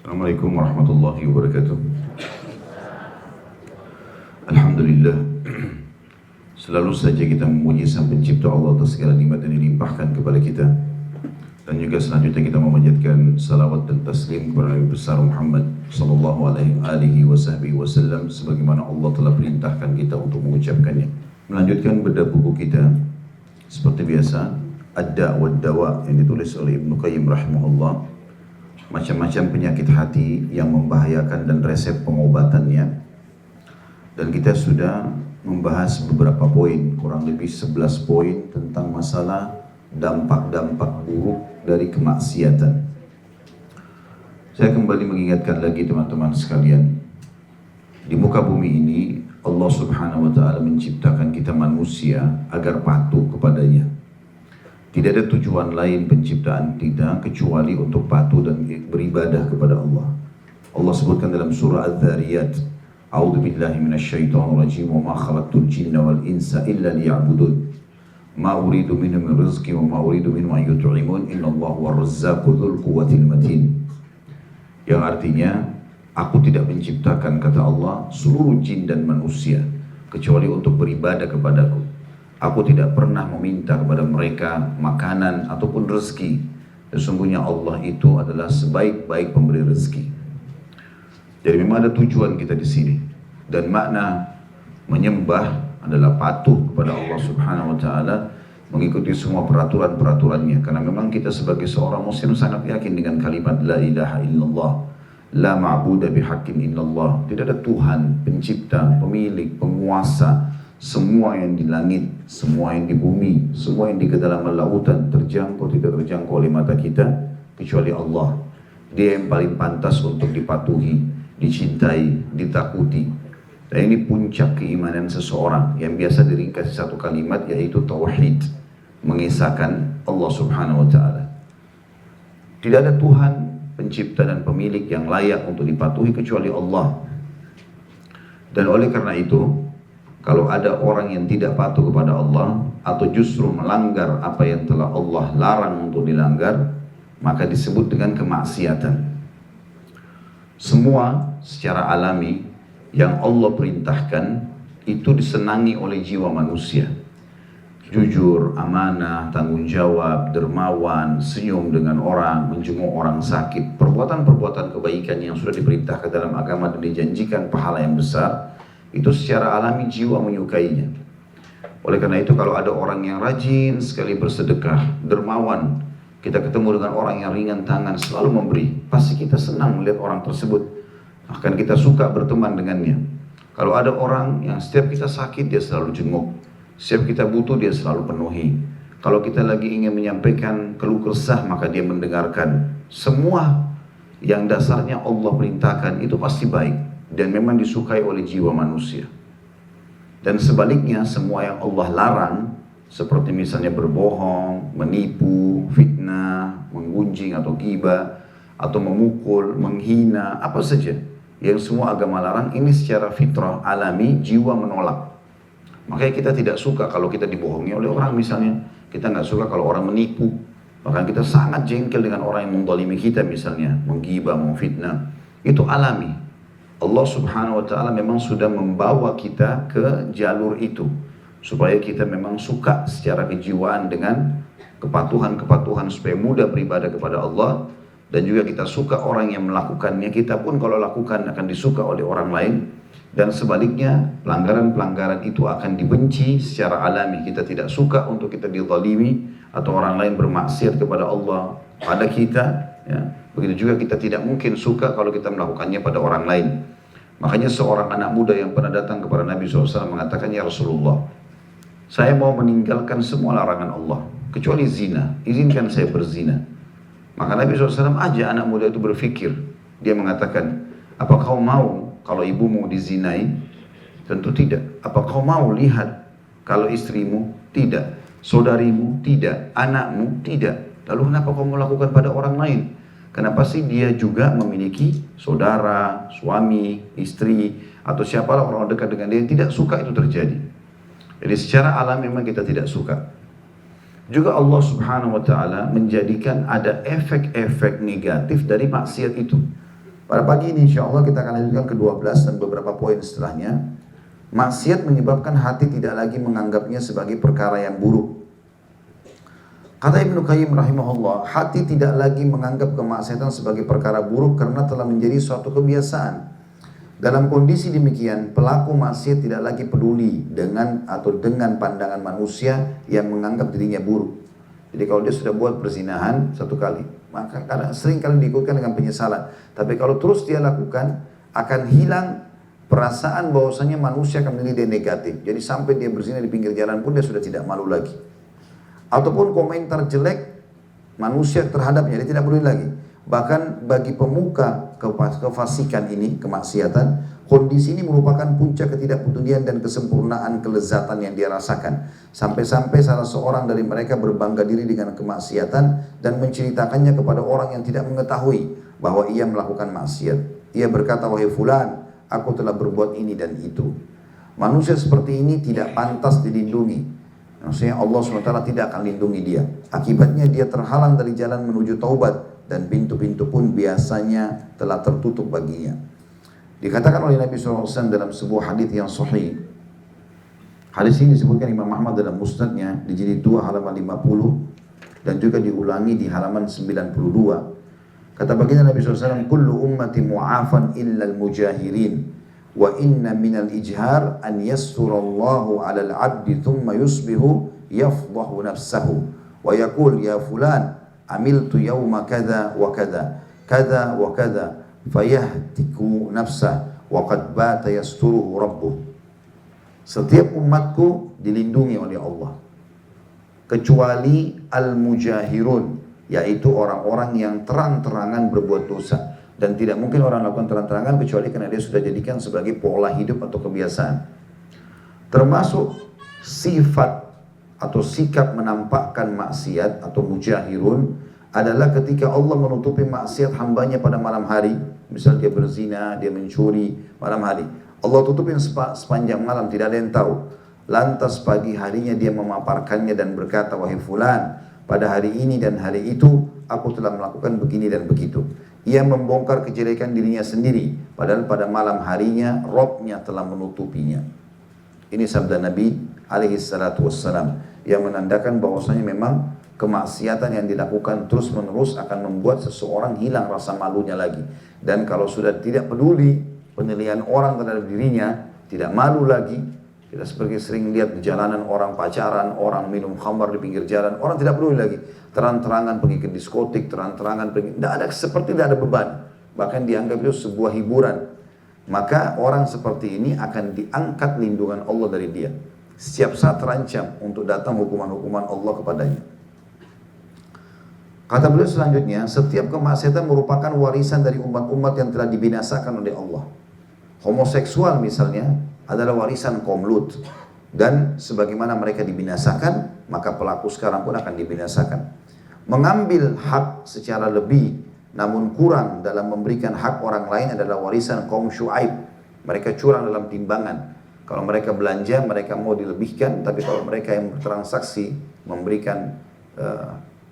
Assalamualaikum warahmatullahi wabarakatuh. Alhamdulillah, selalu saja kita memuji Sang Pencipta Allah atas segala nikmat yang dilimpahkan kepada kita. Dan juga selanjutnya kita memanjatkan salawat dan taslim kepada Nabi besar Muhammad sallallahu alaihi wasallam sebagaimana Allah telah perintahkan kita untuk mengucapkannya. Melanjutkan bedah buku kita seperti biasa, Ad-Da' wad-Dawa yang ditulis oleh Ibnu Qayyim rahimahullah. Macam-macam penyakit hati yang membahayakan dan resep pengobatannya. Dan kita sudah membahas beberapa poin, kurang lebih 11 poin tentang masalah dampak-dampak buruk dari kemaksiatan. Saya kembali mengingatkan lagi teman-teman sekalian, di muka bumi ini Allah subhanahu wa ta'ala menciptakan kita manusia agar patuh kepadanya. Tidak ada tujuan lain penciptaan kita kecuali untuk patuh dan beribadah kepada Allah. Allah sebutkan dalam surah Adz-Dzariyat, A'udzu billahi minasyaitonir rajim, wa ma khalaqtul jinna wal insa illa liya'budun. Ma uridu minhum min rizqin wa ma uridu minhum an yut'imun, innallaha war-razzaqu dzul quwwatil matin. Yang artinya, aku tidak menciptakan, kata Allah, seluruh jin dan manusia kecuali untuk beribadah kepadaku. Aku tidak pernah meminta kepada mereka makanan ataupun rezeki. Sesungguhnya Allah itu adalah sebaik-baik pemberi rezeki. Jadi memang ada tujuan kita di sini. Dan makna menyembah adalah patuh kepada Allah Subhanahu wa taala, mengikuti semua peraturan-peraturannya. Karena memang kita sebagai seorang muslim sangat yakin dengan kalimat la ilaha illallah, la ma'budu bihaqqin illallah. Tidak ada Tuhan, pencipta, pemilik, penguasa semua yang di langit, semua yang di bumi, semua yang di kedalaman lautan, terjangkau tidak terjangkau oleh mata kita kecuali Allah. Dia yang paling pantas untuk dipatuhi, dicintai, ditakuti. Dan ini puncak keimanan seseorang yang biasa diringkas satu kalimat, yaitu tauhid, mengisahkan Allah Subhanahu wa taala. Tidak ada Tuhan, pencipta dan pemilik yang layak untuk dipatuhi kecuali Allah. Dan oleh karena itu, kalau ada orang yang tidak patuh kepada Allah atau justru melanggar apa yang telah Allah larang untuk dilanggar, maka disebut dengan kemaksiatan. Semua secara alami yang Allah perintahkan itu disenangi oleh jiwa manusia. Jujur, amanah, tanggung jawab, dermawan, senyum dengan orang, menjenguk orang sakit. Perbuatan-perbuatan kebaikan yang sudah diperintahkan dalam agama dan dijanjikan pahala yang besar, itu secara alami jiwa menyukainya. Oleh karena itu kalau ada orang yang rajin sekali bersedekah, dermawan, kita ketemu dengan orang yang ringan tangan, selalu memberi, pasti kita senang melihat orang tersebut. Akan kita suka berteman dengannya. Kalau ada orang yang setiap kita sakit dia selalu jenguk, setiap kita butuh dia selalu penuhi. Kalau kita lagi ingin menyampaikan keluh kesah maka dia mendengarkan. Semua yang dasarnya Allah perintahkan itu pasti baik dan memang disukai oleh jiwa manusia. Dan sebaliknya semua yang Allah larang, seperti misalnya berbohong, menipu, fitnah, menggunjing atau ghibah, atau memukul, menghina, apa saja yang semua agama larang, ini secara fitrah alami jiwa menolak. Makanya kita tidak suka kalau kita dibohongi oleh orang misalnya. Kita nggak suka kalau orang menipu. Bahkan kita sangat jengkel dengan orang yang menzalimi kita misalnya, menggibah, memfitnah. Itu alami. Allah Subhanahu wa ta'ala memang sudah membawa kita ke jalur itu supaya kita memang suka secara kejiwaan dengan kepatuhan-kepatuhan supaya mudah beribadah kepada Allah. Dan juga kita suka orang yang melakukannya, kita pun kalau lakukan akan disuka oleh orang lain. Dan sebaliknya pelanggaran-pelanggaran itu akan dibenci secara alami. Kita tidak suka untuk kita dizalimi atau orang lain bermaksiat kepada Allah pada kita, ya. Begitu juga kita tidak mungkin suka kalau kita melakukannya pada orang lain. Makanya seorang anak muda yang pernah datang kepada Nabi SAW mengatakan, ya Rasulullah, saya mau meninggalkan semua larangan Allah kecuali zina, izinkan saya berzina. Maka Nabi SAW ajak anak muda itu berfikir. Dia mengatakan, apa kau mau kalau ibumu dizinai? Tentu tidak. Apa kau mau lihat kalau istrimu? Tidak. Saudarimu? Tidak. Anakmu? Tidak. Lalu kenapa kau melakukan pada orang lain? Kenapa sih dia juga memiliki saudara, suami, istri, atau siapalah orang dekat dengan dia yang tidak suka itu terjadi. Jadi secara alam memang kita tidak suka. Juga Allah Subhanahu wa ta'ala menjadikan ada efek-efek negatif dari maksiat itu. Pada pagi ini insya Allah kita akan lanjutkan ke-12 dan beberapa poin setelahnya. Maksiat menyebabkan hati tidak lagi menganggapnya sebagai perkara yang buruk. Kata Ibnu Qayyim rahimahullah, hati tidak lagi menganggap kemaksiatan sebagai perkara buruk karena telah menjadi suatu kebiasaan. Dalam kondisi demikian, pelaku maksiat tidak lagi peduli dengan pandangan manusia yang menganggap dirinya buruk. Jadi kalau dia sudah buat perzinahan satu kali, maka sering kali diikutkan dengan penyesalan. Tapi kalau terus dia lakukan, akan hilang perasaan bahwasanya manusia akan menilai dia negatif. Jadi sampai dia berzina di pinggir jalan pun dia sudah tidak malu lagi. Ataupun komentar jelek manusia terhadapnya, dia tidak peduli lagi. Bahkan bagi pemuka kefasikan ini, kemaksiatan, kondisi ini merupakan puncak ketidakpedulian dan kesempurnaan kelezatan yang dia rasakan. Sampai-sampai salah seorang dari mereka berbangga diri dengan kemaksiatan dan menceritakannya kepada orang yang tidak mengetahui bahwa ia melakukan maksiat. Ia berkata, "Wahai fulan, aku telah berbuat ini dan itu." Manusia seperti ini tidak pantas dilindungi. Maksudnya Allah SWT tidak akan lindungi dia. Akibatnya dia terhalang dari jalan menuju taubat dan pintu-pintu pun biasanya telah tertutup baginya. Dikatakan oleh Nabi SAW dalam sebuah hadis yang sahih. Hadis ini disebutkan Imam Ahmad dalam musnadnya di jilid 2 halaman 50 dan juga diulangi di halaman 92. Kata baginda Nabi SAW, "Kullu ummati mu'afan illa al-mujahirin. Wa inna minal ijhar an yasturallahu alal abdi thumma yusbihu yafdahu nafsahu wa yaqul ya fulan amiltu yawma kada wa kada kada wa kada fayahtiku nafsah wa qad bata yasturuhu rabbuh." Setiap umatku dilindungi oleh Allah kecuali al-mujahirun, yaitu orang-orang yang terang-terangan berbuat dosa. Dan tidak mungkin orang lakukan terang-terangan kecuali karena dia sudah jadikan sebagai pola hidup atau kebiasaan. Termasuk sifat atau sikap menampakkan maksiat atau mujahirun adalah ketika Allah menutupi maksiat hambanya pada malam hari. Misal dia berzina, dia mencuri malam hari. Allah tutupin sepanjang malam, tidak ada yang tahu. Lantas pagi harinya dia memaparkannya dan berkata, "Wahai fulan, pada hari ini dan hari itu aku telah melakukan begini dan begitu." Ia membongkar kejelekan dirinya sendiri, padahal pada malam harinya Robnya telah menutupinya. Ini sabda Nabi alaihi salatu wassalam yang menandakan bahwasanya memang kemaksiatan yang dilakukan terus menerus akan membuat seseorang hilang rasa malunya lagi. Dan kalau sudah tidak peduli penilaian orang terhadap dirinya, tidak malu lagi. Kita seperti sering lihat di jalanan orang pacaran, orang minum khamar di pinggir jalan, orang tidak peduli lagi. Terang-terangan pergi ke diskotik, terang-terangan pergi, seperti tidak ada beban. Bahkan dianggap itu sebuah hiburan. Maka orang seperti ini akan diangkat lindungan Allah dari dia. Setiap saat terancam untuk datang hukuman-hukuman Allah kepadanya. Kata beliau selanjutnya, setiap kemaksiatan merupakan warisan dari umat-umat yang telah dibinasakan oleh Allah. Homoseksual misalnya adalah warisan kaum Lut, dan sebagaimana mereka dibinasakan, maka pelaku sekarang pun akan dibinasakan. Mengambil hak secara lebih namun kurang dalam memberikan hak orang lain adalah warisan kaum Syuaib. Mereka curang dalam timbangan. Kalau mereka belanja, mereka mau dilebihkan, tapi kalau mereka yang bertransaksi memberikan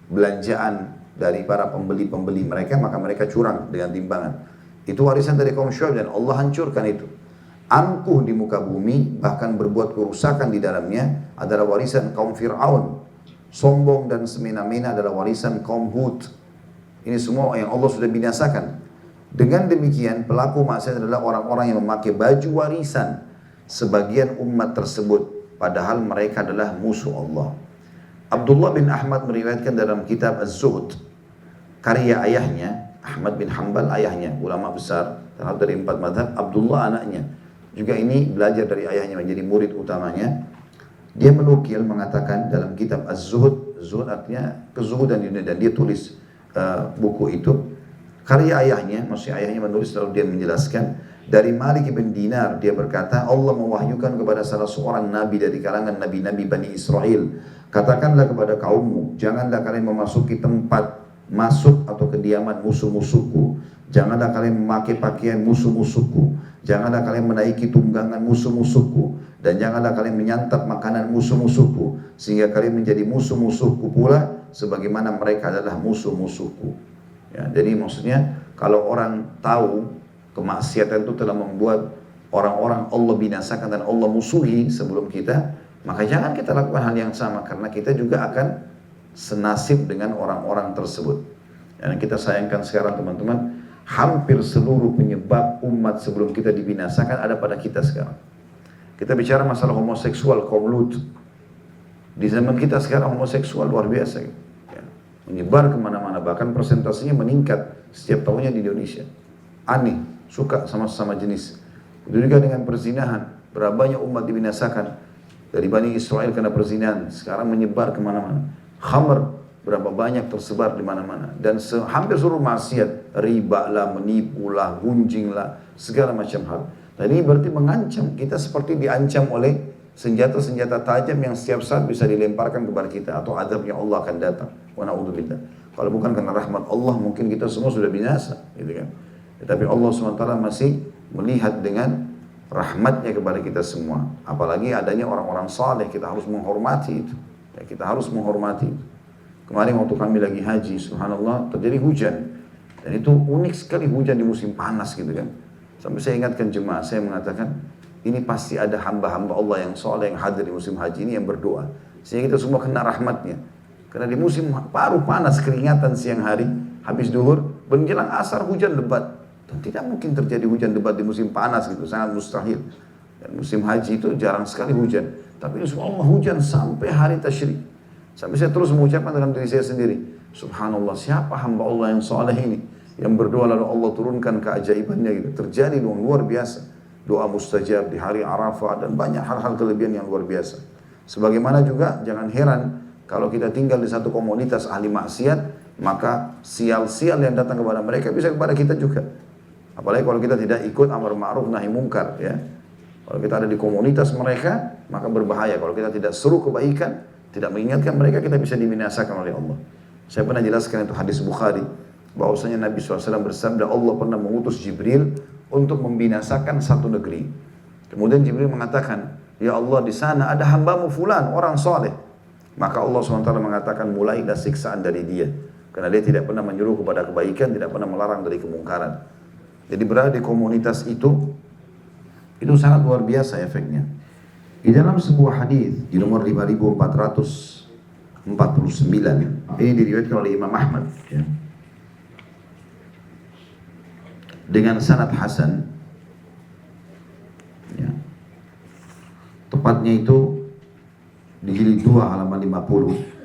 belanjaan dari para pembeli-pembeli mereka, maka mereka curang dengan timbangan. Itu warisan dari kaum Syuaib dan Allah hancurkan itu. Angkuh di muka bumi, bahkan berbuat kerusakan di dalamnya adalah warisan kaum Fir'aun. Sombong dan semena-mena adalah warisan kaum Hud. Ini semua yang Allah sudah binasakan. Dengan demikian pelaku maksiat adalah orang-orang yang memakai baju warisan sebagian umat tersebut, padahal mereka adalah musuh Allah. Abdullah bin Ahmad meriwayatkan dalam kitab Az-Zuhd, karya ayahnya, Ahmad bin Hanbal ayahnya, ulama besar, terhadap dari 4 mazhab, Abdullah anaknya. Juga ini belajar dari ayahnya menjadi murid utamanya. Dia menukil mengatakan dalam kitab Az-Zuhd, Zuhud artinya kezuhudan di dunia, dan dia tulis buku itu. Karya ayahnya, maksudnya ayahnya menulis lalu dia menjelaskan. Dari Malik bin Dinar dia berkata, Allah mewahyukan kepada salah seorang nabi dari kalangan nabi-nabi Bani Israel. Katakanlah kepada kaummu, janganlah kalian memasuki tempat masuk atau kediaman musuh-musuhku. Janganlah kalian memakai pakaian musuh-musuhku. Janganlah kalian menaiki tunggangan musuh-musuhku. Dan janganlah kalian menyantap makanan musuh-musuhku. Sehingga kalian menjadi musuh-musuhku pula, sebagaimana mereka adalah musuh-musuhku. Ya, jadi maksudnya Kalau orang tahu kemaksiatan itu telah membuat orang-orang Allah binasakan dan Allah musuhi sebelum kita, maka jangan kita lakukan hal yang sama, karena kita juga akan senasib dengan orang-orang tersebut. Dan kita sayangkan sekarang teman-teman, hampir seluruh penyebab umat sebelum kita dibinasakan ada pada kita sekarang. Kita bicara masalah homoseksual, kaum Lut. Di zaman kita sekarang homoseksual luar biasa. Ya. Menyebar kemana-mana, bahkan persentasenya meningkat setiap tahunnya di Indonesia. Aneh, suka sama-sama jenis. Itu juga dengan perzinahan. Berapa banyak umat dibinasakan dari Bani Israel karena perzinahan. Sekarang menyebar kemana-mana. Khamr, berapa banyak tersebar di mana-mana. Dan hampir seluruh maksiat, riba lah, menipu lah, gunjing lah, segala macam hal. Dan ini berarti mengancam, kita seperti diancam oleh senjata-senjata tajam yang setiap saat bisa dilemparkan kepada kita, atau azabnya Allah akan datang. Wa na'udzubillah. Kalau bukan karena rahmat Allah, mungkin kita semua sudah binasa, gitu kan. Tetapi Allah SWT masih melihat dengan rahmatnya kepada kita semua. Apalagi adanya orang-orang saleh, kita harus menghormati itu. Ya, kita harus menghormati itu. Kemarin waktu kami lagi haji, subhanallah, terjadi hujan. Dan itu unik sekali hujan di musim panas gitu kan. Sampai saya ingatkan jemaah, saya mengatakan, ini pasti ada hamba-hamba Allah yang soleh yang hadir di musim haji ini yang berdoa. Sehingga kita semua kena rahmatnya. Karena di musim paru panas, keringatan siang hari, habis duhur, menjelang asar hujan lebat. Dan tidak mungkin terjadi hujan lebat di musim panas gitu, sangat mustahil. Dan musim haji itu jarang sekali hujan. Tapi Allah hujan sampai hari tasyrik. Sampai saya terus mengucapkan dalam diri saya sendiri, subhanallah, siapa hamba Allah yang soleh ini? Yang berdoa lalu Allah turunkan keajaibannya gitu. Terjadi dengan luar biasa. Doa mustajab di hari Arafah dan banyak hal-hal kelebihan yang luar biasa. Sebagaimana juga jangan heran kalau kita tinggal di satu komunitas ahli maksiat, maka sial-sial yang datang kepada mereka bisa kepada kita juga. Apalagi kalau kita tidak ikut amar ma'ruf nahi mungkar ya. Kalau kita ada di komunitas mereka, maka berbahaya. Kalau kita tidak seru kebaikan, tidak mengingatkan mereka, kita bisa dibinasakan oleh Allah. Saya pernah jelaskan itu hadis Bukhari, bahwasanya Nabi SAW bersabda, Allah pernah mengutus Jibril untuk membinasakan satu negeri. Kemudian Jibril mengatakan, ya Allah, di sana ada hambamu fulan, orang soleh. Maka Allah SWT mengatakan, mulailah siksaan dari dia. Karena dia tidak pernah menyuruh kepada kebaikan, tidak pernah melarang dari kemungkaran. Jadi berada di komunitas itu sangat luar biasa efeknya. Di dalam sebuah hadis di nomor 5449, ini diriwayatkan oleh Imam Ahmad ya, dengan sanad hasan ya. Tepatnya itu di jilid 2 halaman 50.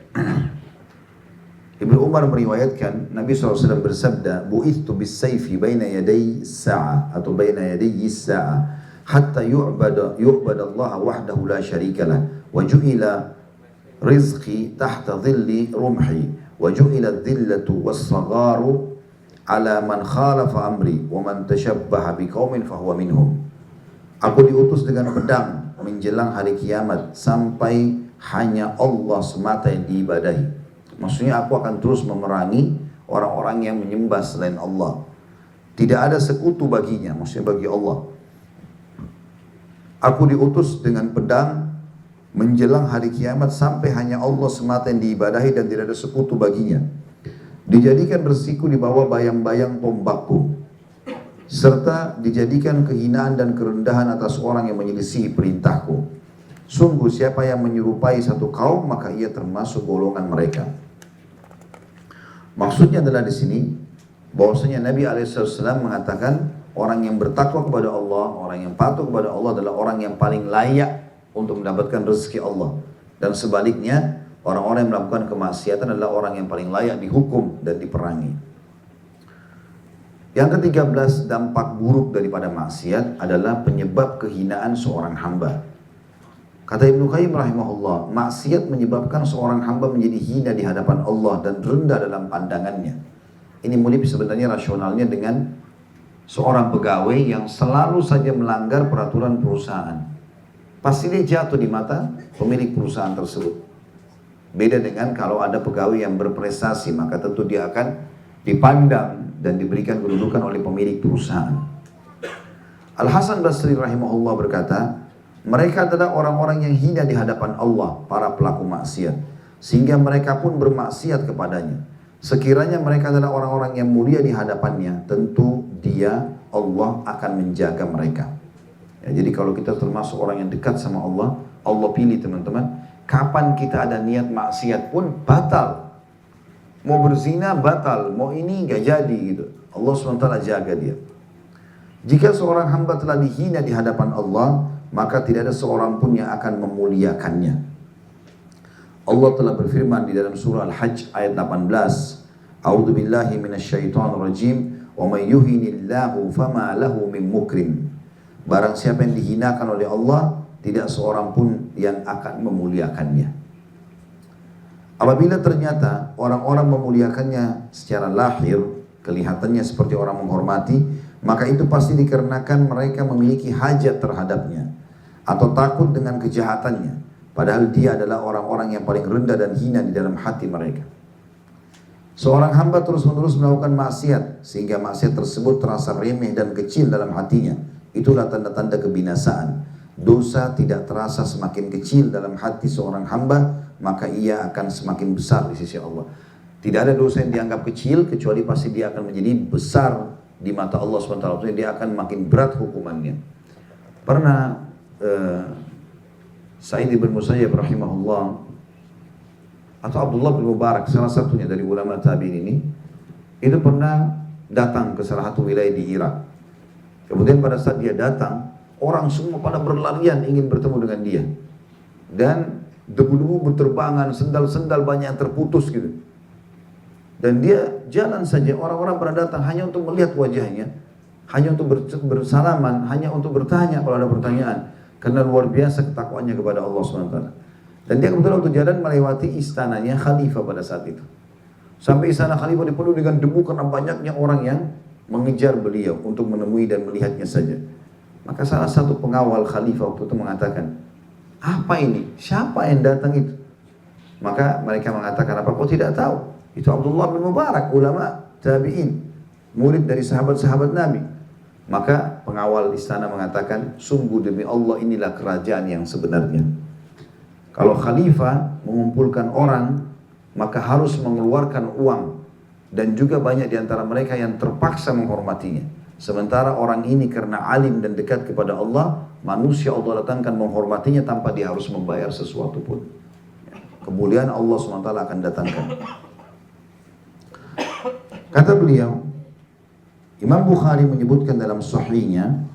Ibnu Umar meriwayatkan Nabi SAW bersabda, bu'ithtu bis-sayfi baina yaday sa'ah atau baina yaday sa'ah hatta yu'bada Allah wahdahu la syarika lah wa ju'ila rizqi tahta dhilli rumhi wa ju'ila dhillatu was-sagharu ala man khalafa amri wa man tashabbaha biqaumin fahuwa minhum. Aku diutus dengan pedang menjelang hari kiamat sampai hanya Allah semata yang diibadahi. Maksudnya aku akan terus memerangi orang-orang yang menyembah selain Allah. Tidak ada sekutu baginya, maksudnya bagi Allah. Aku diutus dengan pedang menjelang hari kiamat sampai hanya Allah semata yang diibadahi dan tidak ada sekutu baginya. Dijadikan bersiku di bawah bayang-bayang tombakku, serta dijadikan kehinaan dan kerendahan atas orang yang menyelisih perintahku. Sungguh siapa yang menyerupai satu kaum, maka ia termasuk golongan mereka. Maksudnya adalah di sini bahwasanya Nabi SAW mengatakan orang yang bertakwa kepada Allah, orang yang patuh kepada Allah adalah orang yang paling layak untuk mendapatkan rezeki Allah. Dan sebaliknya, orang-orang yang melakukan kemaksiatan adalah orang yang paling layak dihukum dan diperangi. Yang ke-13, dampak buruk daripada maksiat adalah penyebab kehinaan seorang hamba. Kata Ibnu Qayyim rahimahullah, maksiat menyebabkan seorang hamba menjadi hina di hadapan Allah dan rendah dalam pandangannya. Ini mirip sebenarnya rasionalnya dengan seorang pegawai yang selalu saja melanggar peraturan perusahaan. Pasti dia jatuh di mata pemilik perusahaan tersebut. Beda dengan kalau ada pegawai yang berprestasi, maka tentu dia akan dipandang dan diberikan kedudukan oleh pemilik perusahaan. Al-Hasan Basri rahimahullah berkata, mereka adalah orang-orang yang hina di hadapan Allah, para pelaku maksiat, sehingga mereka pun bermaksiat kepadanya. Sekiranya mereka adalah orang-orang yang mulia di hadapannya, tentu dia, Allah akan menjaga mereka. Ya, jadi kalau kita termasuk orang yang dekat sama Allah, Allah pilih teman-teman. Kapan kita ada niat maksiat pun batal. Mau berzina batal, mau ini nggak jadi gitu. Allah SWT jaga dia. Jika seorang hamba telah dihina di hadapan Allah, maka tidak ada seorang pun yang akan memuliakannya. Allah telah berfirman di dalam surah Al-Hajj ayat 18, A'udzu billahi minasyaitonir rajim, wa may yuhinillahu fama lahu min mukrim. Barang siapa yang dihinakan oleh Allah, tidak seorang pun yang akan memuliakannya. Apabila ternyata orang-orang memuliakannya secara lahir, kelihatannya seperti orang menghormati, maka itu pasti dikarenakan mereka memiliki hajat terhadapnya atau takut dengan kejahatannya, padahal dia adalah orang-orang yang paling rendah dan hina di dalam hati mereka. Seorang hamba terus-menerus melakukan maksiat sehingga maksiat tersebut terasa remeh dan kecil dalam hatinya, itulah tanda-tanda kebinasaan. Dosa tidak terasa semakin kecil dalam hati seorang hamba, maka ia akan semakin besar di sisi Allah. Tidak ada dosa yang dianggap kecil kecuali pasti dia akan menjadi besar di mata Allah SWT. Dia akan makin berat hukumannya. Pernah Sa'id bin Musayyib rahimahullah atau Abdullah bin Mubarak, salah satunya dari ulama tabi'in ini, itu pernah datang ke salah satu wilayah di Irak. Kemudian pada saat dia datang, orang semua pada berlarian ingin bertemu dengan dia. Dan debu-debu berterbangan, sendal-sendal banyak yang terputus gitu. Dan dia jalan saja, orang-orang pada datang hanya untuk melihat wajahnya, hanya untuk bersalaman, hanya untuk bertanya kalau ada pertanyaan. Karena luar biasa ketakwaannya kepada Allah SWT. Dan dia kebetulan untuk jalan melewati istananya khalifah pada saat itu. Sampai istana khalifah dipenuhi dengan debu karena banyaknya orang yang mengejar beliau untuk menemui dan melihatnya saja. Maka salah satu pengawal khalifah waktu itu mengatakan, apa ini? Siapa yang datang itu? Maka mereka mengatakan, apa kau tidak tahu? Itu Abdullah bin Mubarak, ulama tabi'in, murid dari sahabat-sahabat Nabi. Maka pengawal istana mengatakan, sungguh demi Allah inilah kerajaan yang sebenarnya. Kalau khalifah mengumpulkan orang, maka harus mengeluarkan uang. Dan juga banyak di antara mereka yang terpaksa menghormatinya. Sementara orang ini karena alim dan dekat kepada Allah, manusia Allah datangkan menghormatinya tanpa dia harus membayar sesuatu pun. Kemuliaan Allah SWT akan datangkan. Kata beliau, Imam Bukhari menyebutkan dalam sahihnya,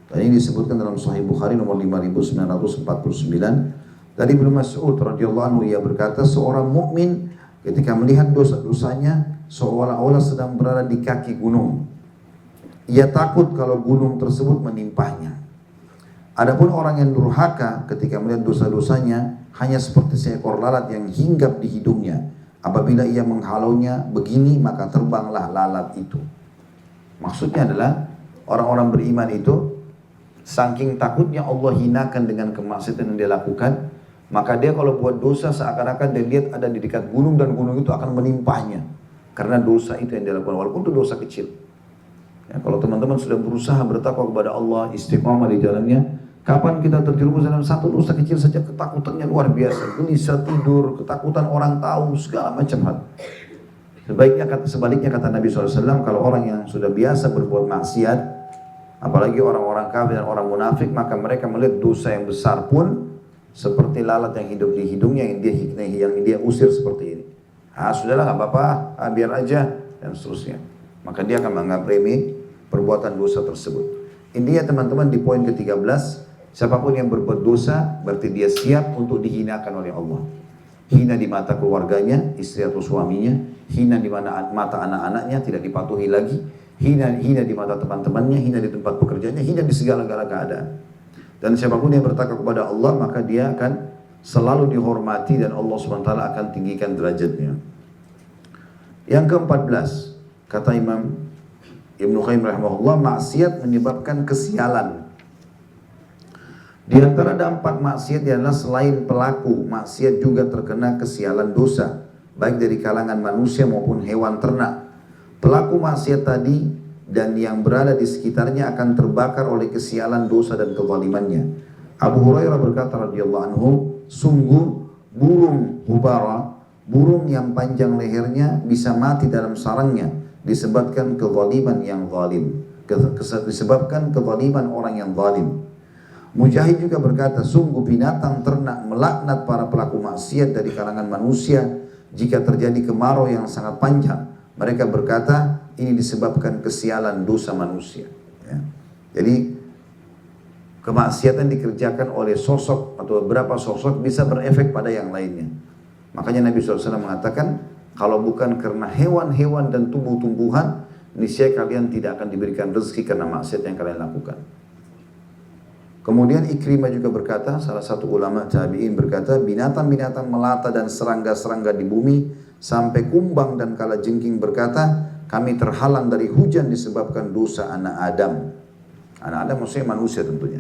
dan ini disebutkan dalam Sahih Bukhari nomor 5949, dari Ibnu Mas'ud radhiyallahu anhu, ia berkata, seorang mukmin ketika melihat dosa-dosanya seolah-olah sedang berada di kaki gunung. Ia takut kalau gunung tersebut menimpahnya. Adapun orang yang durhaka ketika melihat dosa-dosanya hanya seperti seekor lalat yang hinggap di hidungnya. Apabila ia menghalaunya begini, maka terbanglah lalat itu. Maksudnya adalah orang-orang beriman itu saking takutnya Allah hinakan dengan kemaksiatan yang dia lakukan, maka dia kalau buat dosa seakan-akan dia lihat ada di dekat gunung dan gunung itu akan menimpahnya. Karena dosa itu yang dia lakukan, walaupun itu dosa kecil. Ya, kalau teman-teman sudah berusaha bertakwa kepada Allah, istiqamah di jalannya, kapan kita terjerumus dalam satu dosa kecil saja ketakutannya luar biasa, gelisah tidur, ketakutan orang tahu, segala macam hal. Sebaliknya kata Nabi SAW, kalau orang yang sudah biasa berbuat maksiat, apalagi orang-orang kafir dan orang munafik, maka mereka melihat dosa yang besar pun seperti lalat yang hidup di hidungnya yang dia usir seperti ini. Sudahlah nggak apa-apa, biar aja dan seterusnya. Maka dia akan menganggap remeh perbuatan dosa tersebut. Intinya teman-teman di poin ke-13, siapapun yang berbuat dosa berarti dia siap untuk dihinakan oleh Allah. Hina di mata keluarganya, istri atau suaminya, hina di mata anak-anaknya, tidak dipatuhi lagi, hina di mata teman-temannya, hina di tempat pekerjaannya, hina di segala-gala keadaan. Dan siapapun yang bertakwa kepada Allah, maka dia akan selalu dihormati dan Allah SWT akan tinggikan derajatnya. Yang ke-14, kata Imam Ibnu Qayyim rahimahullah, maksiat menyebabkan kesialan. Di antara dampak maksiat adalah selain pelaku, maksiat juga terkena kesialan dosa, baik dari kalangan manusia maupun hewan ternak. Pelaku maksiat tadi dan yang berada di sekitarnya akan terbakar oleh kesialan dosa dan kezalimannya. Abu Hurairah berkata radhiyallahu anhu, sungguh burung hubara, burung yang panjang lehernya bisa mati dalam sarangnya disebabkan kezaliman yang zalim. disebabkan kezaliman orang yang zalim. Mujahid juga berkata, sungguh binatang ternak melaknat para pelaku maksiat dari kalangan manusia jika terjadi kemarau yang sangat panjang. Mereka berkata, ini disebabkan kesialan dosa manusia. Ya. Jadi kemaksiatan dikerjakan oleh sosok atau beberapa sosok bisa berefek pada yang lainnya. Makanya Nabi SAW mengatakan, kalau bukan karena hewan-hewan dan tumbuh-tumbuhan, niscaya kalian tidak akan diberikan rezeki karena maksiat yang kalian lakukan. Kemudian Ikrimah juga berkata, salah satu ulama tabi'in berkata, binatang-binatang melata dan serangga-serangga di bumi sampai kumbang dan kalajengking berkata, kami terhalang dari hujan disebabkan dosa anak Adam. Anak Adam maksudnya manusia tentunya.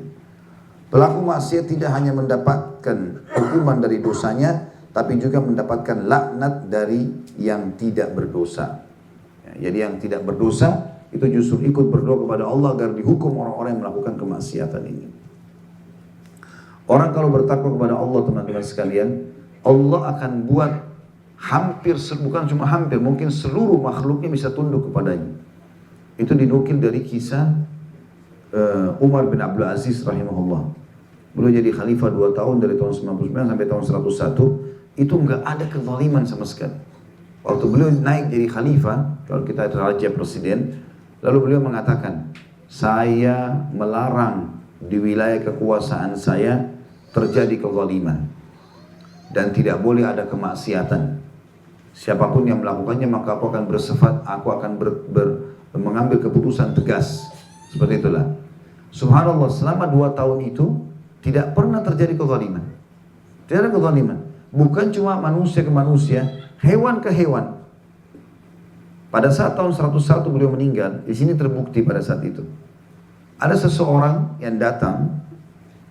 Pelaku maksiat tidak hanya mendapatkan hukuman dari dosanya, tapi juga mendapatkan laknat dari yang tidak berdosa. Ya, jadi yang tidak berdosa itu justru ikut berdoa kepada Allah agar dihukum orang-orang yang melakukan kemaksiatan ini. Orang kalau bertakwa kepada Allah, teman-teman sekalian, Allah akan buat hampir, bukan cuma hampir, mungkin seluruh makhluknya bisa tunduk kepadanya. Itu dinukil dari kisah Umar bin Abdul Aziz rahimahullah. Beliau jadi khalifah 2 tahun dari tahun 99 sampai tahun 101. Itu enggak ada kezaliman sama sekali. Waktu beliau naik jadi khalifah, kalau kita raja presiden, lalu beliau mengatakan, saya melarang di wilayah kekuasaan saya terjadi kezaliman dan tidak boleh ada kemaksiatan. Siapapun yang melakukannya maka aku akan bersifat, aku akan mengambil keputusan tegas. Seperti itulah. Subhanallah, selama 2 tahun itu tidak pernah terjadi kezaliman. Tidak ada kezaliman. Bukan cuma manusia ke manusia, hewan ke hewan. Pada saat tahun 101 beliau meninggal, di sini terbukti pada saat itu. Ada seseorang yang datang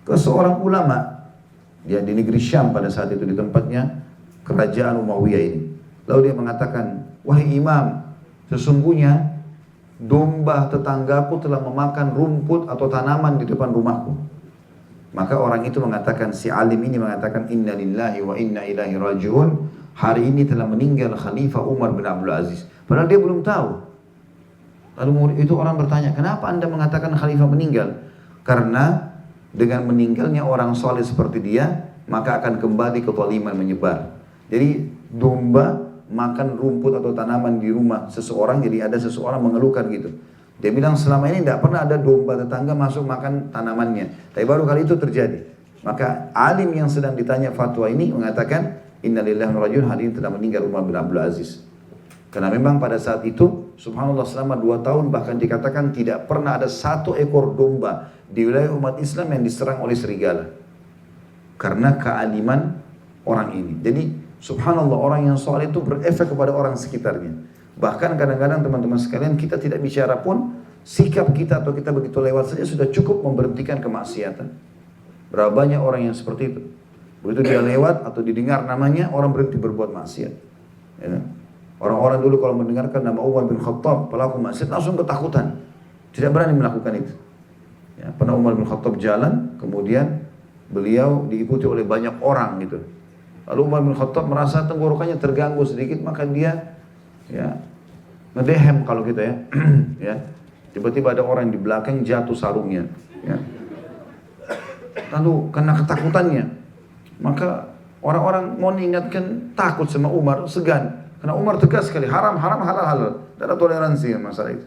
ke seorang ulama, dia di negeri Syam pada saat itu, di tempatnya kerajaan Umayyah ini. Lalu dia mengatakan, wahai imam, sesungguhnya domba tetanggaku telah memakan rumput atau tanaman di depan rumahku. Maka orang itu mengatakan, si alim ini mengatakan, inna lillahi wa inna ilaihi raji'un, hari ini telah meninggal Khalifah Umar bin Abdul Aziz. Padahal dia belum tahu. Lalu itu orang bertanya, kenapa anda mengatakan Khalifah meninggal? Karena dengan meninggalnya orang soleh seperti dia, maka akan kembali kezaliman menyebar. Jadi domba makan rumput atau tanaman di rumah seseorang, jadi ada seseorang mengeluhkan gitu. Dia bilang selama ini tidak pernah ada domba tetangga masuk makan tanamannya. Tapi baru kali itu terjadi. Maka alim yang sedang ditanya fatwa ini mengatakan, innalillahi wa inna ilaihi raji'un, hari ini telah meninggal Umar bin Abdul Aziz. Karena memang pada saat itu, subhanallah, selama 2 tahun bahkan dikatakan tidak pernah ada 1 ekor domba di wilayah umat Islam yang diserang oleh serigala. Karena kealiman orang ini. Jadi subhanallah, orang yang soleh itu berefek kepada orang sekitarnya. Bahkan kadang-kadang teman-teman sekalian, kita tidak bicara pun, sikap kita atau kita begitu lewat saja sudah cukup memberhentikan kemaksiatan. Berapa banyak orang yang seperti itu. Begitu dia lewat atau didengar namanya, orang berhenti berbuat maksiat. Ya. Orang-orang dulu kalau mendengarkan nama Umar bin Khattab, pelaku maksiat, langsung ketakutan. Tidak berani melakukan itu. Ya, pernah Umar bin Khattab jalan, kemudian beliau diikuti oleh banyak orang gitu. Lalu Umar bin Khattab merasa tenggorokannya terganggu sedikit, maka dia ya ngedehem kalau kita ya. Ya. Tiba-tiba ada orang di belakang jatuh sarungnya. Ya. Lalu karena ketakutannya, maka orang-orang mau mengingatkan takut sama Umar, segan. Karena Umar tegas sekali, haram, haram, halal, halal. Tidak ada toleransi masalah itu.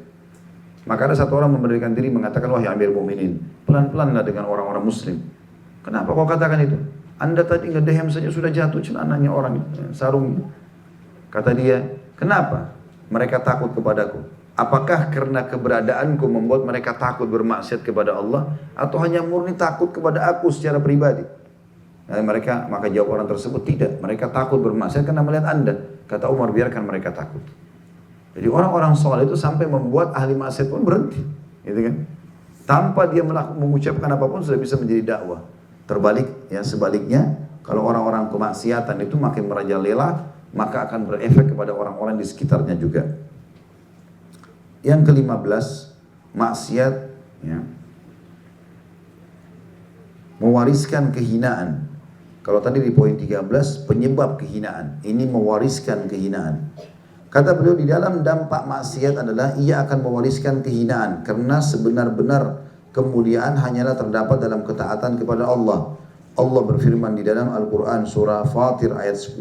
Maka ada satu orang memberikan diri mengatakan, wahai Amir Mu'minin, pelan-pelanlah dengan orang-orang muslim. Kenapa kau katakan itu? Anda tadi ngedehem saja sudah jatuh celananya orang, sarungnya. Kata dia, kenapa mereka takut kepadaku? Apakah karena keberadaanku membuat mereka takut bermaksiat kepada Allah? Atau hanya murni takut kepada aku secara pribadi? Nah, maka jawab orang tersebut, tidak. Mereka takut bermaksiat karena melihat Anda. Kata Umar, biarkan mereka takut. Jadi orang-orang soleh itu sampai membuat ahli maksiat pun berhenti, gitu kan? Tanpa dia mengucapkan apapun sudah bisa menjadi dakwah. Terbalik, ya sebaliknya, kalau orang-orang kemaksiatan itu makin merajalela, maka akan berefek kepada orang-orang di sekitarnya juga. Yang ke-15, maksiat, ya, mewariskan kehinaan. Kalau tadi di poin 13, penyebab kehinaan. Ini mewariskan kehinaan. Kata beliau, di dalam dampak maksiat adalah ia akan mewariskan kehinaan, karena sebenar-benar kemuliaan hanyalah terdapat dalam ketaatan kepada Allah. Allah berfirman di dalam Al-Quran surah Fatir ayat 10,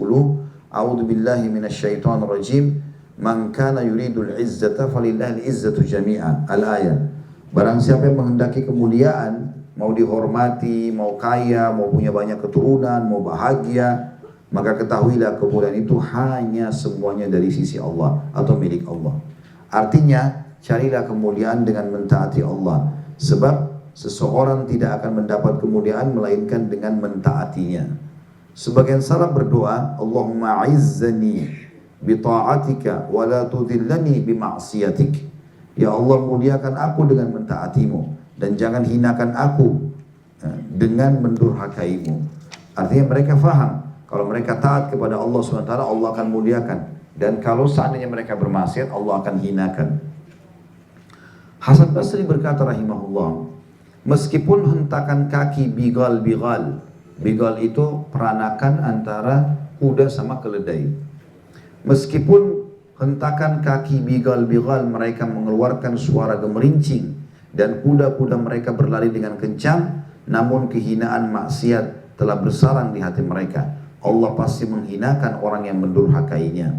A'udzu billahi minasyaitonir rajim, man kana yuridul izzata falillahil izzatu jami'a. Al-ayat. Barang siapa yang menghendaki kemuliaan, mau dihormati, mau kaya, mau punya banyak keturunan, mau bahagia, maka ketahuilah kemuliaan itu hanya semuanya dari sisi Allah atau milik Allah. Artinya, carilah kemuliaan dengan mentaati Allah. Sebab seseorang tidak akan mendapat kemuliaan melainkan dengan mentaatinya. Sebagian salaf berdoa, Allahumma izzani bi ta'atika wa la tudhillani bi ma'siyatik. Ya Allah, muliakan aku dengan mentaatimu dan jangan hinakan aku dengan mendurhakaimu. Artinya mereka faham kalau mereka taat kepada Allah SWT, Allah akan muliakan. Dan kalau seandainya mereka bermaksiat, Allah akan hinakan. Hasan Basri berkata rahimahullah, meskipun hentakan kaki bigal, bigal itu peranakan antara kuda sama keledai. Meskipun hentakan kaki bigal mereka mengeluarkan suara gemerincing dan kuda-kuda mereka berlari dengan kencang, namun kehinaan maksiat telah bersarang di hati mereka. Allah pasti menghinakan orang yang mendurhakainya.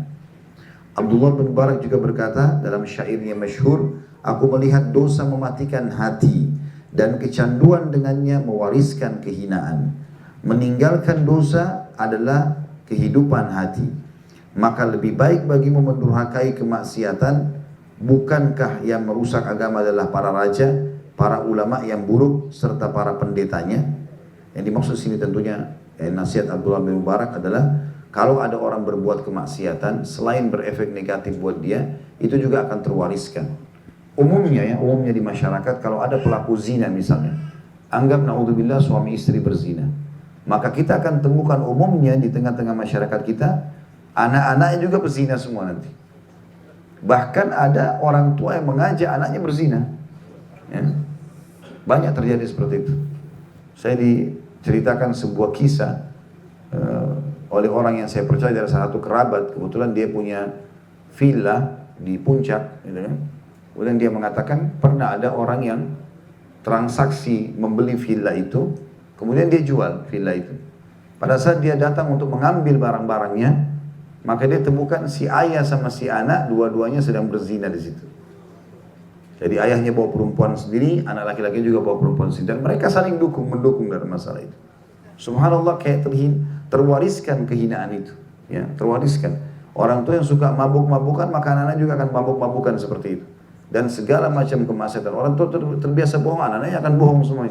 Abdullah bin Mubarak juga berkata dalam syairnya masyhur, aku melihat dosa mematikan hati dan kecanduan dengannya mewariskan kehinaan. Meninggalkan dosa adalah kehidupan hati. Maka lebih baik bagimu mendurhakai kemaksiatan. Bukankah yang merusak agama adalah para raja, para ulama yang buruk, serta para pendetanya? Yang dimaksud sini tentunya nasihat Abdullah bin Mubarak adalah kalau ada orang berbuat kemaksiatan selain berefek negatif buat dia, itu juga akan terwariskan. Umumnya di masyarakat kalau ada pelaku zina misalnya, anggap naudzubillah suami istri berzina, maka kita akan temukan umumnya di tengah-tengah masyarakat kita anak-anaknya juga berzina semua nanti. Bahkan ada orang tua yang mengajak anaknya berzina. Ya. Banyak terjadi seperti itu. Saya diceritakan sebuah kisah oleh orang yang saya percaya dari salah satu kerabat. Kebetulan dia punya villa di puncak, gitu kan. Kemudian dia mengatakan pernah ada orang yang transaksi membeli villa itu, kemudian dia jual villa itu. Pada saat dia datang untuk mengambil barang-barangnya, maka dia temukan si ayah sama si anak dua-duanya sedang berzina di situ. Jadi ayahnya bawa perempuan sendiri, anak laki-laki juga bawa perempuan sendiri, dan mereka saling mendukung dalam masalah itu. Subhanallah, kayak terwariskan kehinaan itu, ya, terwariskan. Orang tua yang suka mabuk-mabukan, maka anak-anak juga akan mabuk-mabukan seperti itu. Dan segala macam kemaksiatan. Orang tua terbiasa bohong, anak-anaknya akan bohong semua.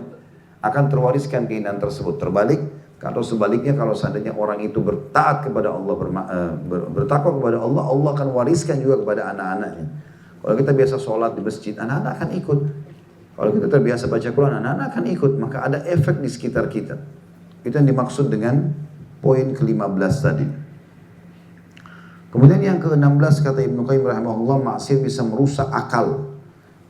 Akan terwariskan keinginan tersebut. Terbalik, kalau sebaliknya, kalau seandainya orang itu bertaat kepada Allah, bertakwa kepada Allah, Allah akan wariskan juga kepada anak-anaknya. Kalau kita biasa sholat di masjid, anak-anak akan ikut. Kalau kita terbiasa baca Quran, anak-anak akan ikut. Maka ada efek di sekitar kita. Itu yang dimaksud dengan poin ke-15 tadi. Kemudian yang ke-16 kata Ibnu Qayyim rahimahullah, maksiat bisa merusak akal.